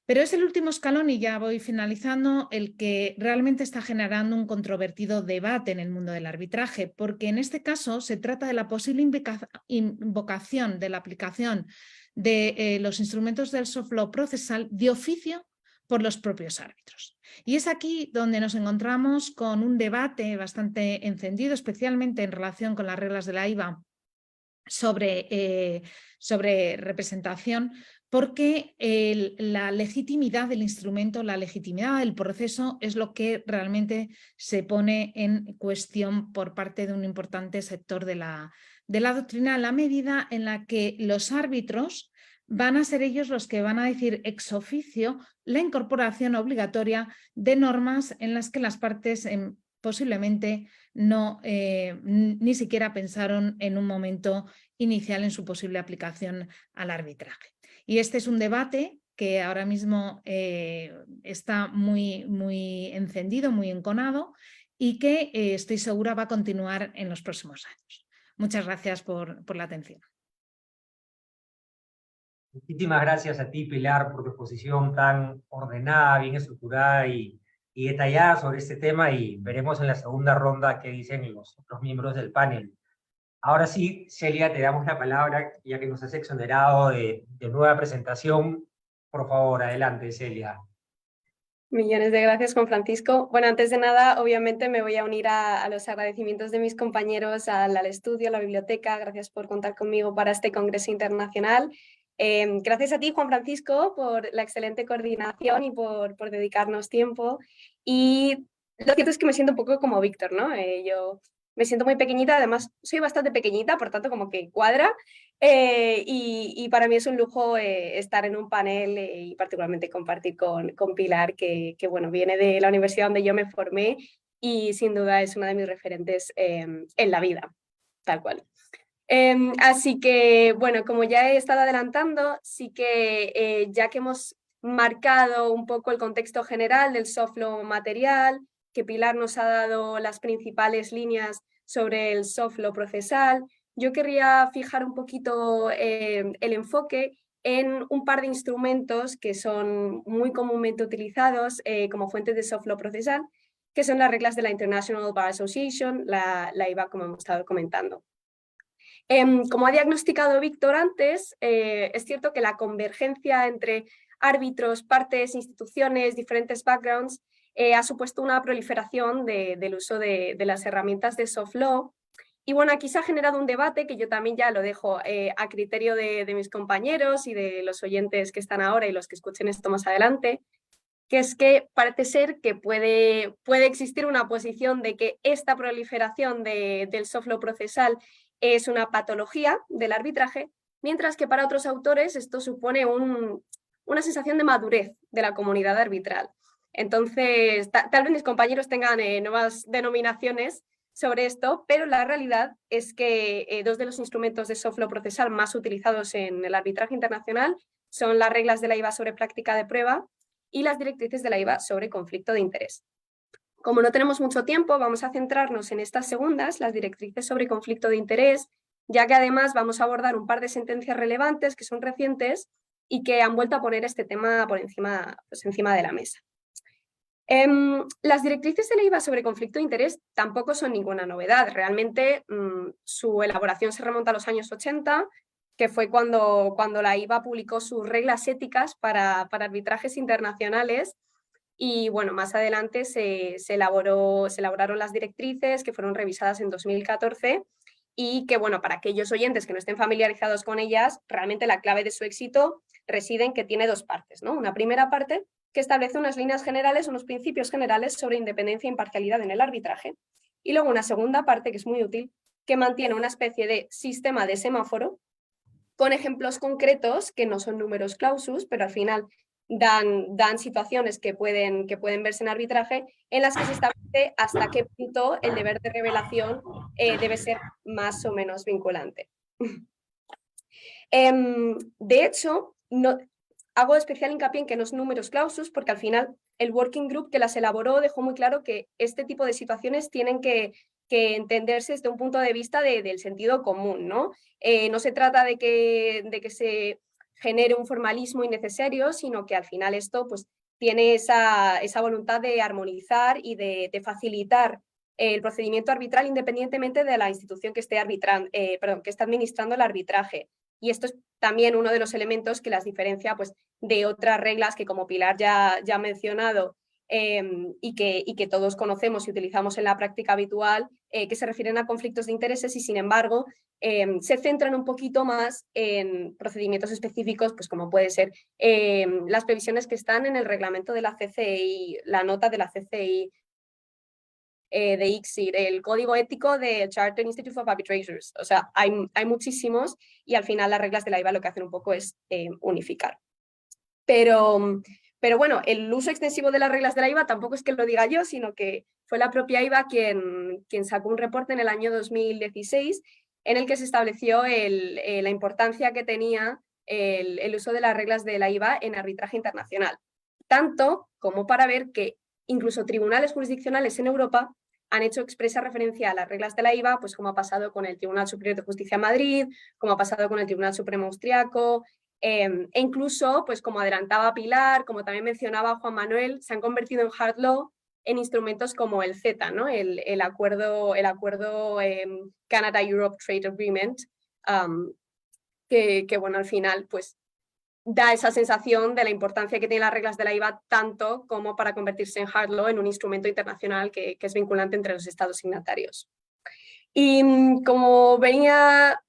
Pero es el último escalón, y ya voy finalizando, el que realmente está generando un controvertido debate en el mundo del arbitraje, porque en este caso se trata de la posible invocación de la aplicación de los instrumentos del soft law procesal de oficio por los propios árbitros. Y es aquí donde nos encontramos con un debate bastante encendido, especialmente en relación con las reglas de la IVA sobre representación, porque la legitimidad del instrumento, la legitimidad del proceso es lo que realmente se pone en cuestión por parte de un importante sector de la doctrina, en la medida en la que los árbitros van a ser ellos los que van a decir ex oficio la incorporación obligatoria de normas en las que las partes posiblemente no ni siquiera pensaron en un momento inicial en su posible aplicación al arbitraje. Y este es un debate que ahora mismo está muy encendido, muy enconado, y que estoy segura va a continuar en los próximos años. Muchas gracias por la atención. Muchísimas gracias a ti, Pilar, por tu exposición tan ordenada, bien estructurada y detallada sobre este tema, y veremos en la segunda ronda qué dicen los otros miembros del panel. Ahora sí, Celia, te damos la palabra, ya que nos has exonerado de nueva presentación. Por favor, adelante, Celia. Millones de gracias, Juan Francisco. Bueno, antes de nada, obviamente me voy a unir a los agradecimientos de mis compañeros al estudio, a la biblioteca. Gracias por contar conmigo para este Congreso Internacional. Gracias a ti, Juan Francisco, por la excelente coordinación y por dedicarnos tiempo. Y lo cierto es que me siento un poco como Víctor, ¿no? Yo me siento muy pequeñita, además soy bastante pequeñita, por tanto como que cuadra. Y para mí es un lujo estar en un panel y particularmente compartir con Pilar, que bueno, viene de la universidad donde yo me formé y sin duda es una de mis referentes en la vida, tal cual. Así que, bueno, como ya he estado adelantando, sí que ya que hemos marcado un poco el contexto general del soft law material, que Pilar nos ha dado las principales líneas sobre el soft law procesal, yo querría fijar un poquito el enfoque en un par de instrumentos que son muy comúnmente utilizados como fuentes de soft law procesal, que son las reglas de la International Bar Association, la IVA, como hemos estado comentando. Como ha diagnosticado Víctor antes, es cierto que la convergencia entre árbitros, partes, instituciones, diferentes backgrounds, ha supuesto una proliferación del uso de las herramientas de soft law. Y bueno, aquí se ha generado un debate que yo también ya lo dejo a criterio de mis compañeros y de los oyentes que están ahora y los que escuchen esto más adelante, que es que parece ser que puede existir una posición de que esta proliferación del soft law procesal es una patología del arbitraje, mientras que para otros autores esto supone una sensación de madurez de la comunidad arbitral. Entonces, tal vez mis compañeros tengan nuevas denominaciones sobre esto, pero la realidad es que dos de los instrumentos de soft law procesal más utilizados en el arbitraje internacional son las reglas de la IVA sobre práctica de prueba y las directrices de la IVA sobre conflicto de interés. Como no tenemos mucho tiempo, vamos a centrarnos en estas segundas, las directrices sobre conflicto de interés, ya que además vamos a abordar un par de sentencias relevantes que son recientes y que han vuelto a poner este tema por encima, pues encima de la mesa. Las directrices de la IVA sobre conflicto de interés tampoco son ninguna novedad. Realmente su elaboración se remonta a los años 80, que fue cuando la IVA publicó sus reglas éticas para arbitrajes internacionales. Y bueno, más adelante se elaboraron las directrices que fueron revisadas en 2014 y que, bueno, para aquellos oyentes que no estén familiarizados con ellas, realmente la clave de su éxito reside en que tiene dos partes, ¿no? Una primera parte que establece unas líneas generales, unos principios generales sobre independencia e imparcialidad en el arbitraje, y luego una segunda parte que es muy útil, que mantiene una especie de sistema de semáforo con ejemplos concretos que no son números clausus, pero al final dan situaciones que pueden verse en arbitraje, en las que se establece hasta qué punto el deber de revelación debe ser más o menos vinculante. De hecho, hago especial hincapié en que no es números clausus, porque al final el working group que las elaboró dejó muy claro que este tipo de situaciones tienen que entenderse desde un punto de vista del sentido común, ¿no? No se trata de que se genere un formalismo innecesario, sino que al final esto pues, tiene esa voluntad de armonizar y de facilitar el procedimiento arbitral independientemente de la institución que esté que está administrando el arbitraje. Y esto es también uno de los elementos que las diferencia pues, de otras reglas que, como Pilar ya ha mencionado, y que todos conocemos y utilizamos en la práctica habitual, que se refieren a conflictos de intereses y, sin embargo, se centran un poquito más en procedimientos específicos, pues como puede ser las previsiones que están en el reglamento de la CCI, la nota de la CCI, de ICSID, el código ético de Charter Institute of Arbitrators. O sea, hay muchísimos y al final las reglas de la IVA lo que hacen un poco es unificar. Pero bueno, el uso extensivo de las reglas de la IVA tampoco es que lo diga yo, sino que fue la propia IVA quien sacó un reporte en el año 2016 en el que se estableció la importancia que tenía el uso de las reglas de la IVA en arbitraje internacional. Tanto como para ver que incluso tribunales jurisdiccionales en Europa han hecho expresa referencia a las reglas de la IVA, pues como ha pasado con el Tribunal Superior de Justicia de Madrid, como ha pasado con el Tribunal Supremo Austriaco, e incluso, pues como adelantaba Pilar, como también mencionaba Juan Manuel, se han convertido en hard law en instrumentos como el CETA, ¿no? el acuerdo Canada-Europe Trade Agreement, que bueno, al final pues da esa sensación de la importancia que tienen las reglas de la IVA, tanto como para convertirse en hard law, en un instrumento internacional que es vinculante entre los estados signatarios. Y como venía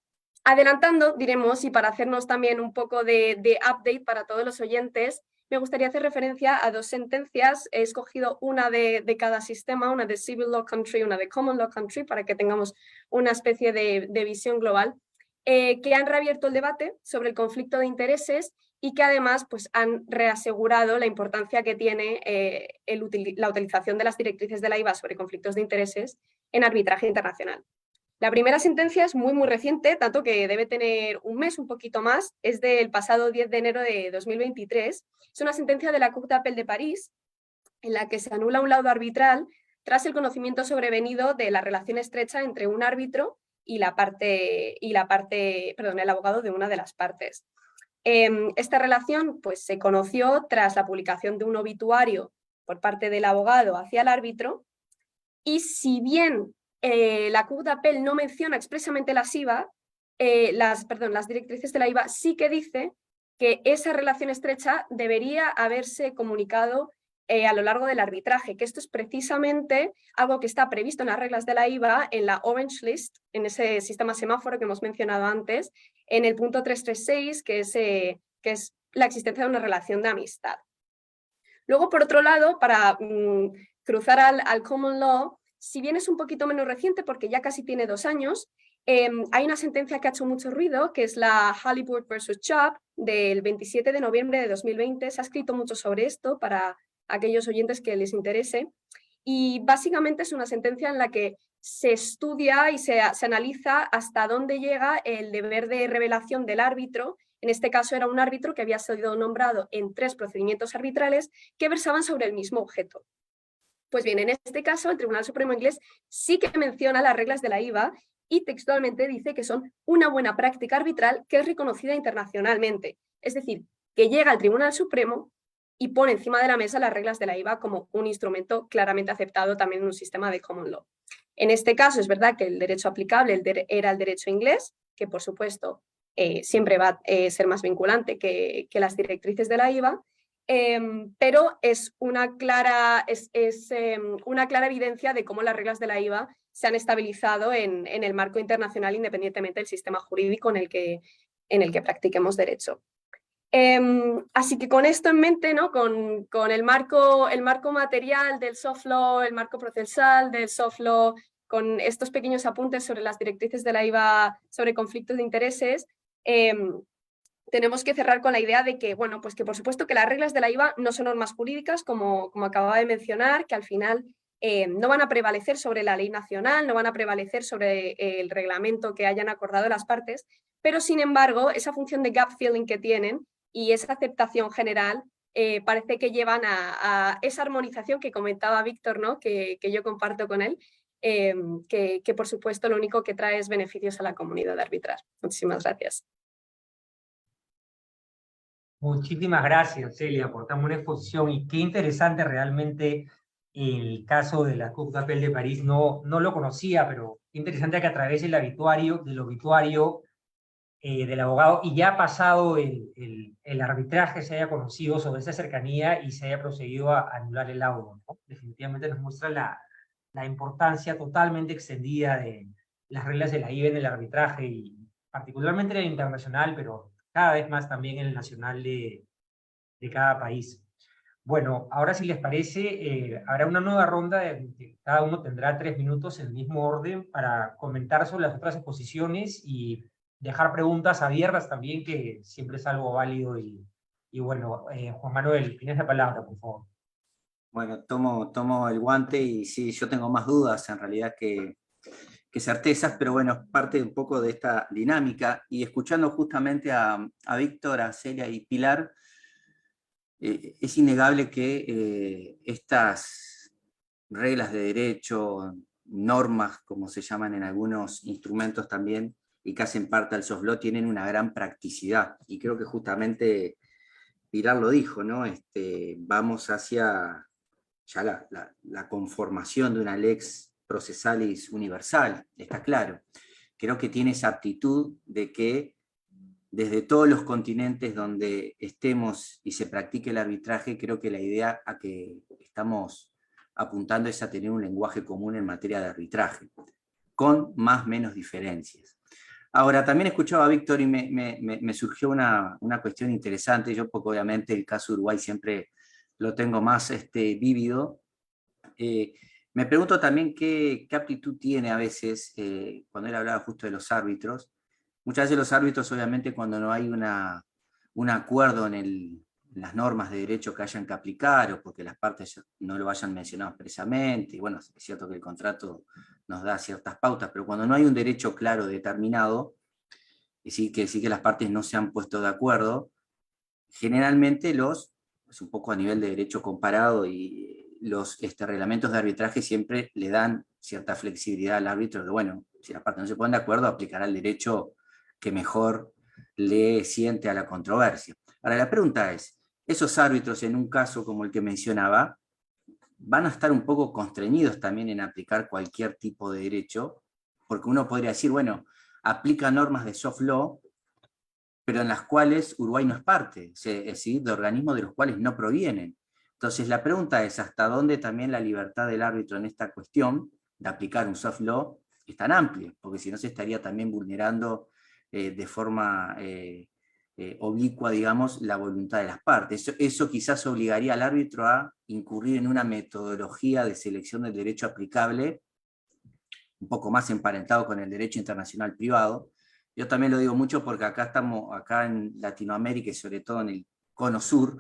adelantando, diremos, y para hacernos también un poco de update para todos los oyentes, me gustaría hacer referencia a dos sentencias. He escogido una de cada sistema, una de Civil Law Country, una de Common Law Country, para que tengamos una especie de visión global, que han reabierto el debate sobre el conflicto de intereses y que además pues, han reasegurado la importancia que tiene la utilización de las directrices de la IVA sobre conflictos de intereses en arbitraje internacional. La primera sentencia es muy reciente, tanto que debe tener un mes, un poquito más, es del pasado 10 de enero de 2023. Es una sentencia de la Cour d'Appel de París en la que se anula un laudo arbitral tras el conocimiento sobrevenido de la relación estrecha entre un árbitro y el abogado de una de las partes. Esta relación pues, se conoció tras la publicación de un obituario por parte del abogado hacia el árbitro, y si bien la Cour d'Appel no menciona expresamente las directrices de la IVA, sí que dice que esa relación estrecha debería haberse comunicado a lo largo del arbitraje, que esto es precisamente algo que está previsto en las reglas de la IVA, en la Orange List, en ese sistema semáforo que hemos mencionado antes, en el punto 336, que es la existencia de una relación de amistad. Luego, por otro lado, para cruzar al Common Law, si bien es un poquito menos reciente porque ya casi tiene 2 años, hay una sentencia que ha hecho mucho ruido, que es la Halliburton versus Chubb del 27 de noviembre de 2020. Se ha escrito mucho sobre esto para aquellos oyentes que les interese, y básicamente es una sentencia en la que se estudia y se analiza hasta dónde llega el deber de revelación del árbitro. En este caso era un árbitro que había sido nombrado en 3 procedimientos arbitrales que versaban sobre el mismo objeto. Pues bien, en este caso el Tribunal Supremo inglés sí que menciona las reglas de la IVA y textualmente dice que son una buena práctica arbitral que es reconocida internacionalmente. Es decir, que llega al Tribunal Supremo y pone encima de la mesa las reglas de la IVA como un instrumento claramente aceptado también en un sistema de common law. En este caso es verdad que el derecho aplicable era el derecho inglés, que por supuesto siempre va a ser más vinculante que las directrices de la IVA, pero es una clara evidencia de cómo las reglas de la IVA se han estabilizado en el marco internacional independientemente del sistema jurídico en el que practiquemos derecho. Así que con esto en mente, ¿no? con el marco material del soft law, el marco procesal del soft law, con estos pequeños apuntes sobre las directrices de la IVA sobre conflictos de intereses, tenemos que cerrar con la idea de que, bueno, pues que por supuesto que las reglas de la IVA no son normas jurídicas, como acababa de mencionar, que al final no van a prevalecer sobre la ley nacional, no van a prevalecer sobre el reglamento que hayan acordado las partes, pero sin embargo, esa función de gap filling que tienen y esa aceptación general parece que llevan a esa armonización que comentaba Víctor, ¿no? que yo comparto con él, que por supuesto lo único que trae es beneficios a la comunidad de arbitrar. Muchísimas gracias. Muchísimas gracias, Celia, por tan buena exposición, y qué interesante realmente el caso de la Cour d'Appel de París. No lo conocía, pero qué interesante que a través del obituario del abogado, y ya ha pasado el arbitraje, se haya conocido sobre esa cercanía y se haya procedido a anular el laudo, ¿no? Definitivamente nos muestra la importancia totalmente extendida de las reglas de la IVA en el arbitraje, y particularmente en el internacional, pero cada vez más también en el nacional de cada país. Bueno, ahora si les parece, habrá una nueva ronda de cada uno tendrá 3 minutos en el mismo orden para comentar sobre las otras exposiciones y dejar preguntas abiertas también, que siempre es algo válido. Y bueno, Juan Manuel, tienes la palabra, por favor. Bueno, tomo el guante y sí, yo tengo más dudas en realidad que certezas, pero bueno, es parte un poco de esta dinámica. Y escuchando justamente a Víctor, a Celia y Pilar, es innegable que estas reglas de derecho, normas, como se llaman en algunos instrumentos también, y que hacen parte del soft law, tienen una gran practicidad. Y creo que justamente Pilar lo dijo, ¿no? Vamos hacia ya la conformación de una lex processalis universal, está claro. Creo que tiene esa aptitud de que desde todos los continentes donde estemos y se practique el arbitraje, creo que la idea a que estamos apuntando es a tener un lenguaje común en materia de arbitraje, con más o menos diferencias. Ahora, también escuchaba a Víctor y me surgió una cuestión interesante. Yo, porque obviamente el caso Uruguay siempre lo tengo más vívido. Me pregunto también qué aptitud tiene a veces, cuando él hablaba justo de los árbitros. Muchas veces los árbitros, obviamente, cuando no hay un acuerdo en las normas de derecho que hayan que aplicar, o porque las partes no lo hayan mencionado expresamente, y bueno, es cierto que el contrato nos da ciertas pautas, pero cuando no hay un derecho claro determinado, y sí que las partes no se han puesto de acuerdo, generalmente es un poco a nivel de derecho comparado, y los reglamentos de arbitraje siempre le dan cierta flexibilidad al árbitro, que bueno, si las partes no se ponen de acuerdo, aplicará el derecho que mejor le siente a la controversia. Ahora, la pregunta es, ¿esos árbitros en un caso como el que mencionaba van a estar un poco constreñidos también en aplicar cualquier tipo de derecho? Porque uno podría decir, bueno, aplica normas de soft law, pero en las cuales Uruguay no es parte, es decir, de organismos de los cuales no provienen. Entonces la pregunta es, ¿hasta dónde también la libertad del árbitro en esta cuestión de aplicar un soft law es tan amplia? Porque si no, se estaría también vulnerando de forma oblicua, digamos, la voluntad de las partes. Eso quizás obligaría al árbitro a incurrir en una metodología de selección del derecho aplicable un poco más emparentado con el derecho internacional privado. Yo también lo digo mucho porque acá en Latinoamérica, y sobre todo en el cono sur,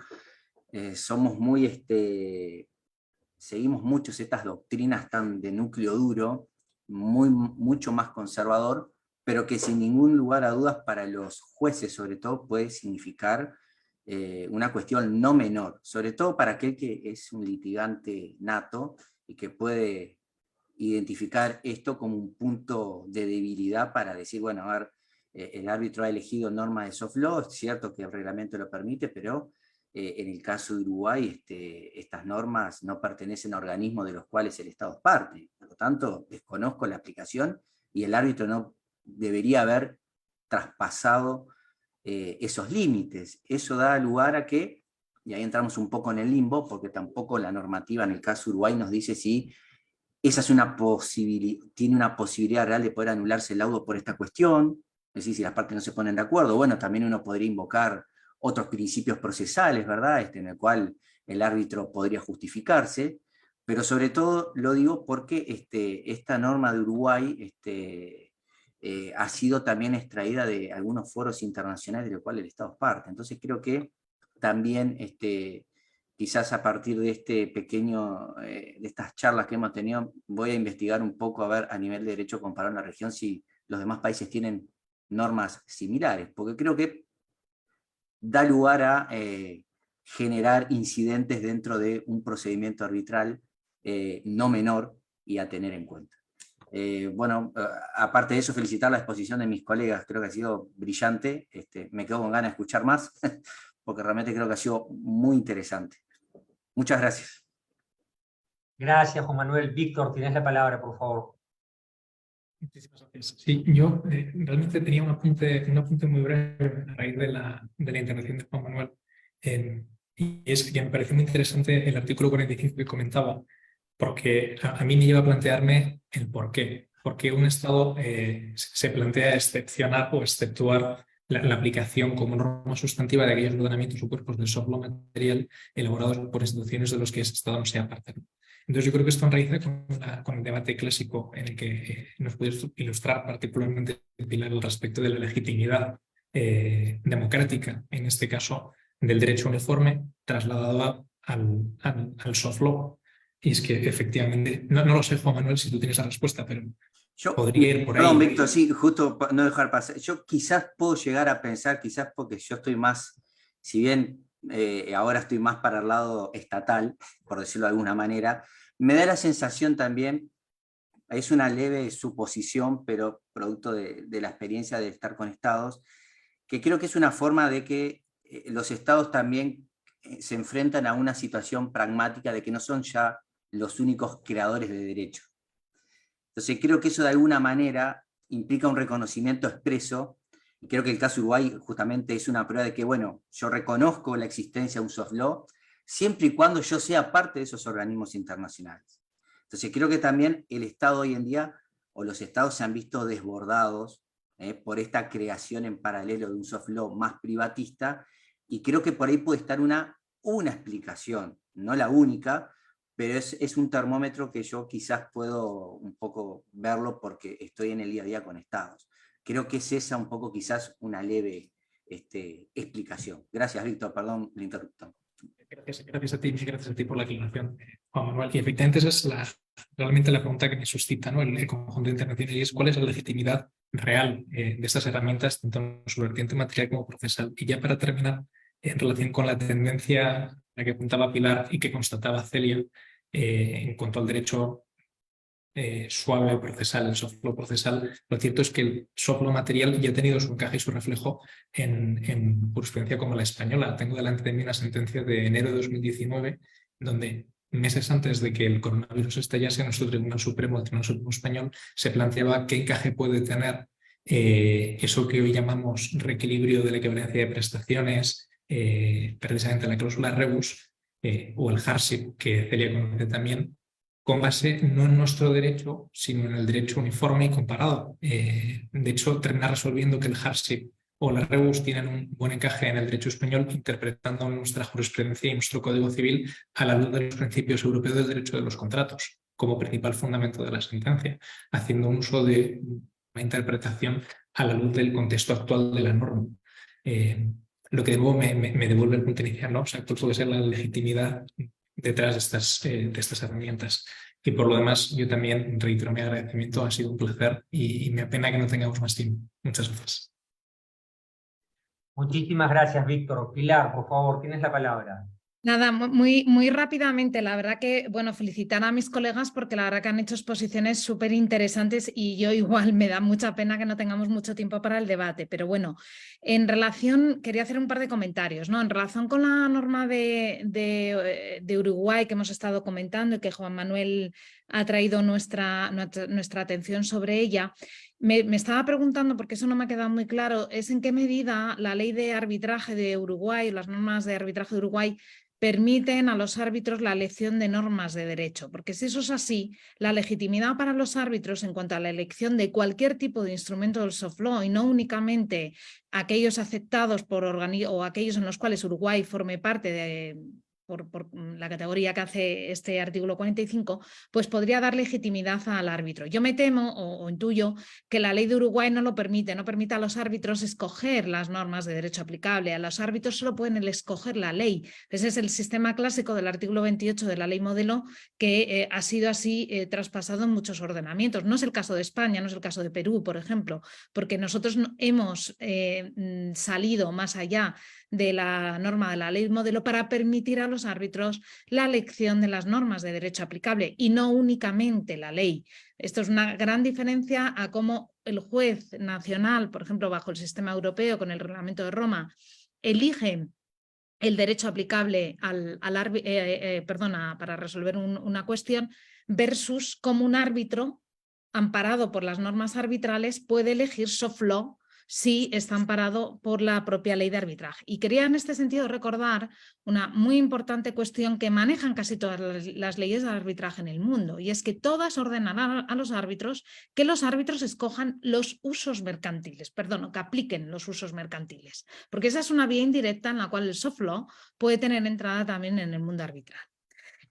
somos muy, seguimos muchas estas doctrinas tan de núcleo duro, mucho más conservador, pero que sin ningún lugar a dudas para los jueces sobre todo puede significar una cuestión no menor, sobre todo para aquel que es un litigante nato y que puede identificar esto como un punto de debilidad para decir, bueno, a ver, el árbitro ha elegido normas de soft law, es cierto que el reglamento lo permite, pero en el caso de Uruguay estas normas no pertenecen a organismos de los cuales el Estado es parte, por lo tanto desconozco la aplicación y el árbitro no debería haber traspasado esos límites. Eso da lugar a que, y ahí entramos un poco en el limbo, porque tampoco la normativa en el caso de Uruguay nos dice si esa es tiene una posibilidad real de poder anularse el laudo por esta cuestión, es decir, si las partes no se ponen de acuerdo. Bueno, también uno podría invocar otros principios procesales, ¿verdad? En el cual el árbitro podría justificarse, pero sobre todo lo digo porque esta norma de Uruguay ha sido también extraída de algunos foros internacionales de los cuales el Estado es parte. Entonces creo que también quizás a partir de de estas charlas que hemos tenido, voy a investigar un poco a ver a nivel de derecho comparado en la región si los demás países tienen normas similares, porque creo que da lugar a generar incidentes dentro de un procedimiento arbitral no menor y a tener en cuenta. Bueno, aparte de eso, felicitar la exposición de mis colegas, creo que ha sido brillante, me quedo con ganas de escuchar más, porque realmente creo que ha sido muy interesante. Muchas gracias. Gracias, Juan Manuel. Víctor, tienes la palabra, por favor. Muchísimas gracias. Sí, yo realmente tenía un apunte muy breve a raíz de la intervención de Juan Manuel. Y es que me pareció muy interesante el artículo 45 que comentaba, porque a mí me lleva a plantearme el por qué. ¿Por qué un Estado se plantea excepcionar o exceptuar la aplicación como norma sustantiva de aquellos ordenamientos o cuerpos del soft law material elaborados por instituciones de los que ese Estado no sea parte? Entonces yo creo que esto enraiza con el debate clásico en el que nos puede ilustrar particularmente Pilar al respecto de la legitimidad democrática, en este caso del derecho uniforme, trasladado al soft law. Y es que efectivamente, no lo sé, Juan Manuel, si tú tienes la respuesta, pero podría ir por ahí. Perdón, Víctor, sí, justo no dejar pasar. Yo quizás puedo llegar a pensar, quizás porque yo estoy más, si bien ahora estoy más para el lado estatal, por decirlo de alguna manera, me da la sensación también, es una leve suposición, pero producto de la experiencia de estar con estados, que creo que es una forma de que los estados también se enfrentan a una situación pragmática de que no son ya los únicos creadores de derecho. Entonces creo que eso de alguna manera implica un reconocimiento expreso, y creo que el caso Uruguay justamente es una prueba de que, bueno, yo reconozco la existencia de un soft law, siempre y cuando yo sea parte de esos organismos internacionales. Entonces creo que también el Estado hoy en día, o los Estados se han visto desbordados por esta creación en paralelo de un soft law más privatista, y creo que por ahí puede estar una explicación, no la única, pero es un termómetro que yo quizás puedo un poco verlo porque estoy en el día a día con Estados. Creo que es esa un poco quizás una leve explicación. Gracias, Víctor, perdón la interrupción. Gracias a ti, gracias a ti por la aclaración, Juan Manuel. Y efectivamente esa es realmente la pregunta que me suscita, ¿no? El conjunto internacional, y es cuál es la legitimidad real de estas herramientas, tanto en su vertiente material como procesal. Y ya para terminar, en relación con la tendencia a la que apuntaba Pilar y que constataba Celia, en cuanto al derecho suave procesal, el soft law procesal, lo cierto es que el soft law material ya ha tenido su encaje y su reflejo en jurisprudencia como la española. Tengo delante de mí una sentencia de enero de 2019, donde meses antes de que el coronavirus estallase, nuestro Tribunal Supremo, el Tribunal Supremo Español, se planteaba qué encaje puede tener eso que hoy llamamos reequilibrio de la equivalencia de prestaciones, precisamente la cláusula rebus, o el hardship, que Celia conoce también, con base no en nuestro derecho, sino en el derecho uniforme y comparado. De hecho, termina resolviendo que el hardship o la rebus tienen un buen encaje en el derecho español, interpretando nuestra jurisprudencia y nuestro Código Civil a la luz de los principios europeos del derecho de los contratos, como principal fundamento de la sentencia, haciendo un uso de una interpretación a la luz del contexto actual de la norma. Lo que de nuevo me devuelve el punto inicial, ¿no? O sea, puede ser la legitimidad detrás de estas herramientas. Y por lo demás, yo también reitero mi agradecimiento, ha sido un placer y me apena que no tengamos más tiempo. Muchas gracias. Muchísimas gracias, Víctor. Pilar, por favor, tienes la palabra. Nada, muy rápidamente, la verdad que, bueno, felicitar a mis colegas porque la verdad que han hecho exposiciones súper interesantes y yo igual me da mucha pena que no tengamos mucho tiempo para el debate, pero bueno, en relación, quería hacer un par de comentarios, ¿no? En relación con la norma de Uruguay que hemos estado comentando y que Juan Manuel ha traído nuestra atención sobre ella, me estaba preguntando, porque eso no me ha quedado muy claro, es en qué medida la ley de arbitraje de Uruguay, las normas de arbitraje de Uruguay, permiten a los árbitros la elección de normas de derecho, porque si eso es así, la legitimidad para los árbitros en cuanto a la elección de cualquier tipo de instrumento del soft law y no únicamente aquellos aceptados por o aquellos en los cuales Uruguay forme parte de por la categoría que hace este artículo 45, pues podría dar legitimidad al árbitro. Yo me temo o intuyo que la ley de Uruguay no lo permite, no permite a los árbitros escoger las normas de derecho aplicable, a los árbitros solo pueden escoger la ley. Ese es el sistema clásico del artículo 28 de la ley modelo que ha sido así traspasado en muchos ordenamientos. No es el caso de España, no es el caso de Perú, por ejemplo, porque nosotros hemos salido más allá de la norma de la ley modelo para permitir a los árbitros la elección de las normas de derecho aplicable y no únicamente la ley. Esto es una gran diferencia a cómo el juez nacional, por ejemplo, bajo el sistema europeo con el Reglamento de Roma, elige el derecho aplicable para resolver una cuestión versus cómo un árbitro amparado por las normas arbitrales puede elegir soft law si está amparado por la propia ley de arbitraje. Y quería en este sentido recordar una muy importante cuestión que manejan casi todas las leyes de arbitraje en el mundo, y es que todas ordenan a los árbitros que los árbitros escojan los usos mercantiles, que apliquen los usos mercantiles, porque esa es una vía indirecta en la cual el soft law puede tener entrada también en el mundo arbitral.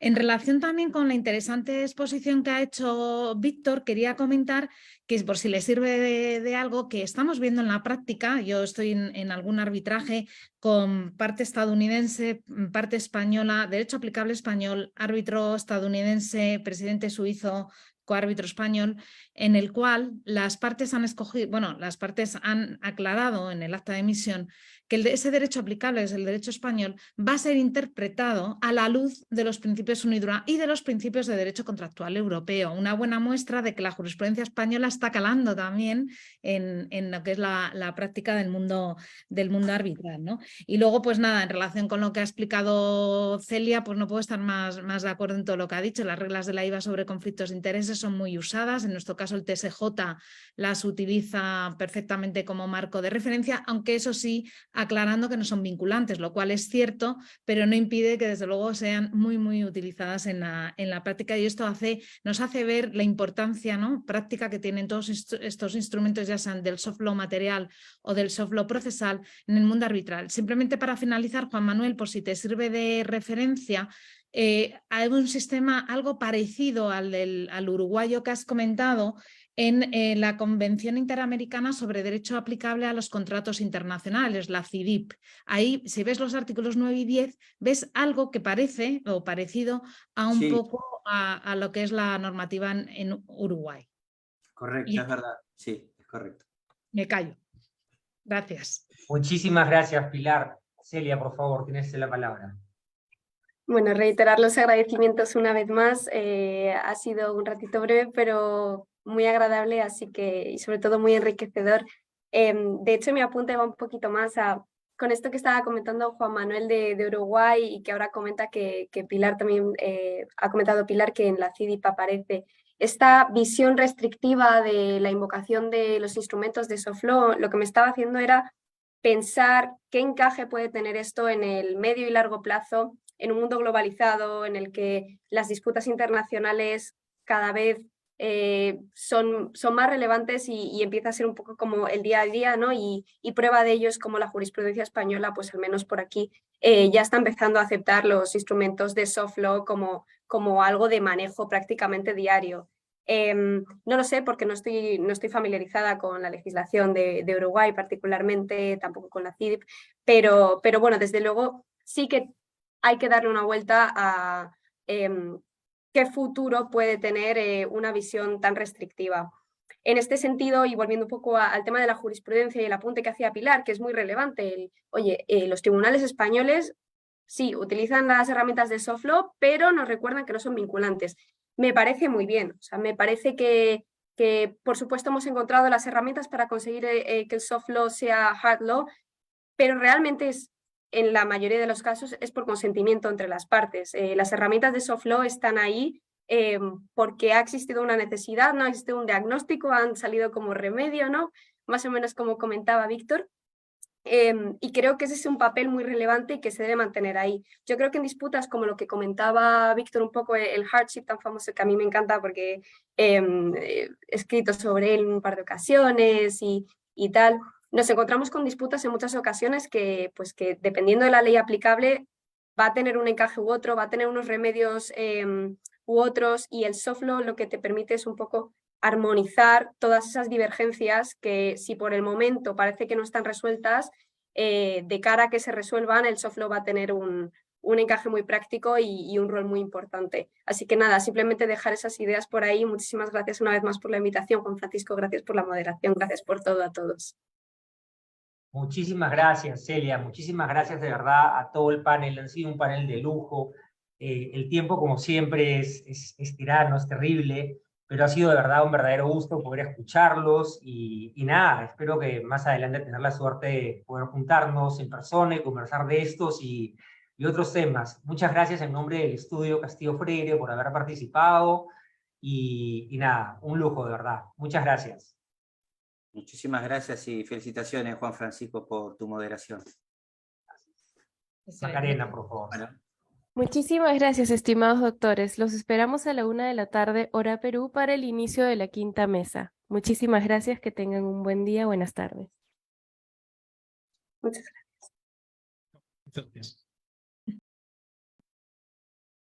En relación también con la interesante exposición que ha hecho Víctor, quería comentar que, por si le sirve de algo, que estamos viendo en la práctica. Yo estoy en algún arbitraje con parte estadounidense, parte española, derecho aplicable español, árbitro estadounidense, presidente suizo, coárbitro español, en el cual las partes han aclarado en el acta de emisión que ese derecho aplicable, es el derecho español, va a ser interpretado a la luz de los principios UNIDROIT y de los principios de derecho contractual europeo. Una buena muestra de que la jurisprudencia española está calando también en lo que es la práctica del mundo arbitral, ¿no? Y luego, pues nada, en relación con lo que ha explicado Celia, pues no puedo estar más de acuerdo en todo lo que ha dicho. Las reglas de la IVA sobre conflictos de intereses son muy usadas. En nuestro caso, el TSJ las utiliza perfectamente como marco de referencia, aunque eso sí, aclarando que no son vinculantes, lo cual es cierto, pero no impide que desde luego sean muy utilizadas en la práctica, y esto nos hace ver la importancia, ¿no?, práctica que tienen todos estos instrumentos, ya sean del soft law material o del soft law procesal, en el mundo arbitral. Simplemente para finalizar, Juan Manuel, por si te sirve de referencia, hay un sistema algo parecido al uruguayo que has comentado en la Convención Interamericana sobre Derecho Aplicable a los Contratos Internacionales, la CIDIP. Ahí, si ves los artículos 9 y 10, ves algo que parece o parecido a un poco a lo que es la normativa en Uruguay. Correcto, es verdad. Sí, es correcto. Me callo. Gracias. Muchísimas gracias, Pilar. Celia, por favor, tienes la palabra. Bueno, reiterar los agradecimientos una vez más. Ha sido un ratito breve, pero muy agradable, así que, y sobre todo muy enriquecedor. De hecho, mi apunte va un poquito más con esto que estaba comentando Juan Manuel de Uruguay, y que ahora comenta que Pilar también, ha comentado Pilar que en la CIDIP aparece esta visión restrictiva de la invocación de los instrumentos de soft law. Lo que me estaba haciendo era pensar qué encaje puede tener esto en el medio y largo plazo, en un mundo globalizado en el que las disputas internacionales cada vez son más relevantes y empieza a ser un poco como el día a día, ¿no? Y prueba de ello es como la jurisprudencia española, pues al menos por aquí, ya está empezando a aceptar los instrumentos de soft law como algo de manejo prácticamente diario. No lo sé porque no estoy familiarizada con la legislación de Uruguay particularmente, tampoco con la CIDIP, pero bueno, desde luego sí que hay que darle una vuelta a qué futuro puede tener una visión tan restrictiva. En este sentido, y volviendo un poco al tema de la jurisprudencia y el apunte que hacía Pilar, que es muy relevante, los tribunales españoles sí, utilizan las herramientas de soft law, pero nos recuerdan que no son vinculantes. Me parece muy bien, o sea, me parece que por supuesto hemos encontrado las herramientas para conseguir que el soft law sea hard law, pero realmente en la mayoría de los casos es por consentimiento entre las partes. Las herramientas de soft law están ahí porque ha existido una necesidad, no ha existido un diagnóstico, han salido como remedio, ¿no? Más o menos como comentaba Víctor. Y creo que ese es un papel muy relevante y que se debe mantener ahí. Yo creo que en disputas como lo que comentaba Víctor un poco, el hardship tan famoso que a mí me encanta porque he escrito sobre él en un par de ocasiones y tal, nos encontramos con disputas en muchas ocasiones que dependiendo de la ley aplicable va a tener un encaje u otro, va a tener unos remedios u otros, y el soft law lo que te permite es un poco armonizar todas esas divergencias que si por el momento parece que no están resueltas, de cara a que se resuelvan, el soft law va a tener un encaje muy práctico y un rol muy importante. Así que nada, simplemente dejar esas ideas por ahí. Muchísimas gracias una vez más por la invitación, Juan Francisco, gracias por la moderación, gracias por todo a todos. Muchísimas gracias, Celia, muchísimas gracias de verdad a todo el panel, han sido un panel de lujo. El tiempo, como siempre, es tirano, es terrible, pero ha sido de verdad un verdadero gusto poder escucharlos y nada, espero que más adelante tener la suerte de poder juntarnos en persona y conversar de estos y otros temas. Muchas gracias en nombre del Estudio Castillo Freire por haber participado y nada, un lujo de verdad. Muchas gracias. Muchísimas gracias y felicitaciones, Juan Francisco, por tu moderación. Macarena, por favor. Bueno. Muchísimas gracias, estimados doctores. Los esperamos a la 1 p.m, hora Perú, para el inicio de la 5ª mesa. Muchísimas gracias, que tengan un buen día, buenas tardes. Muchas gracias. Muchas gracias.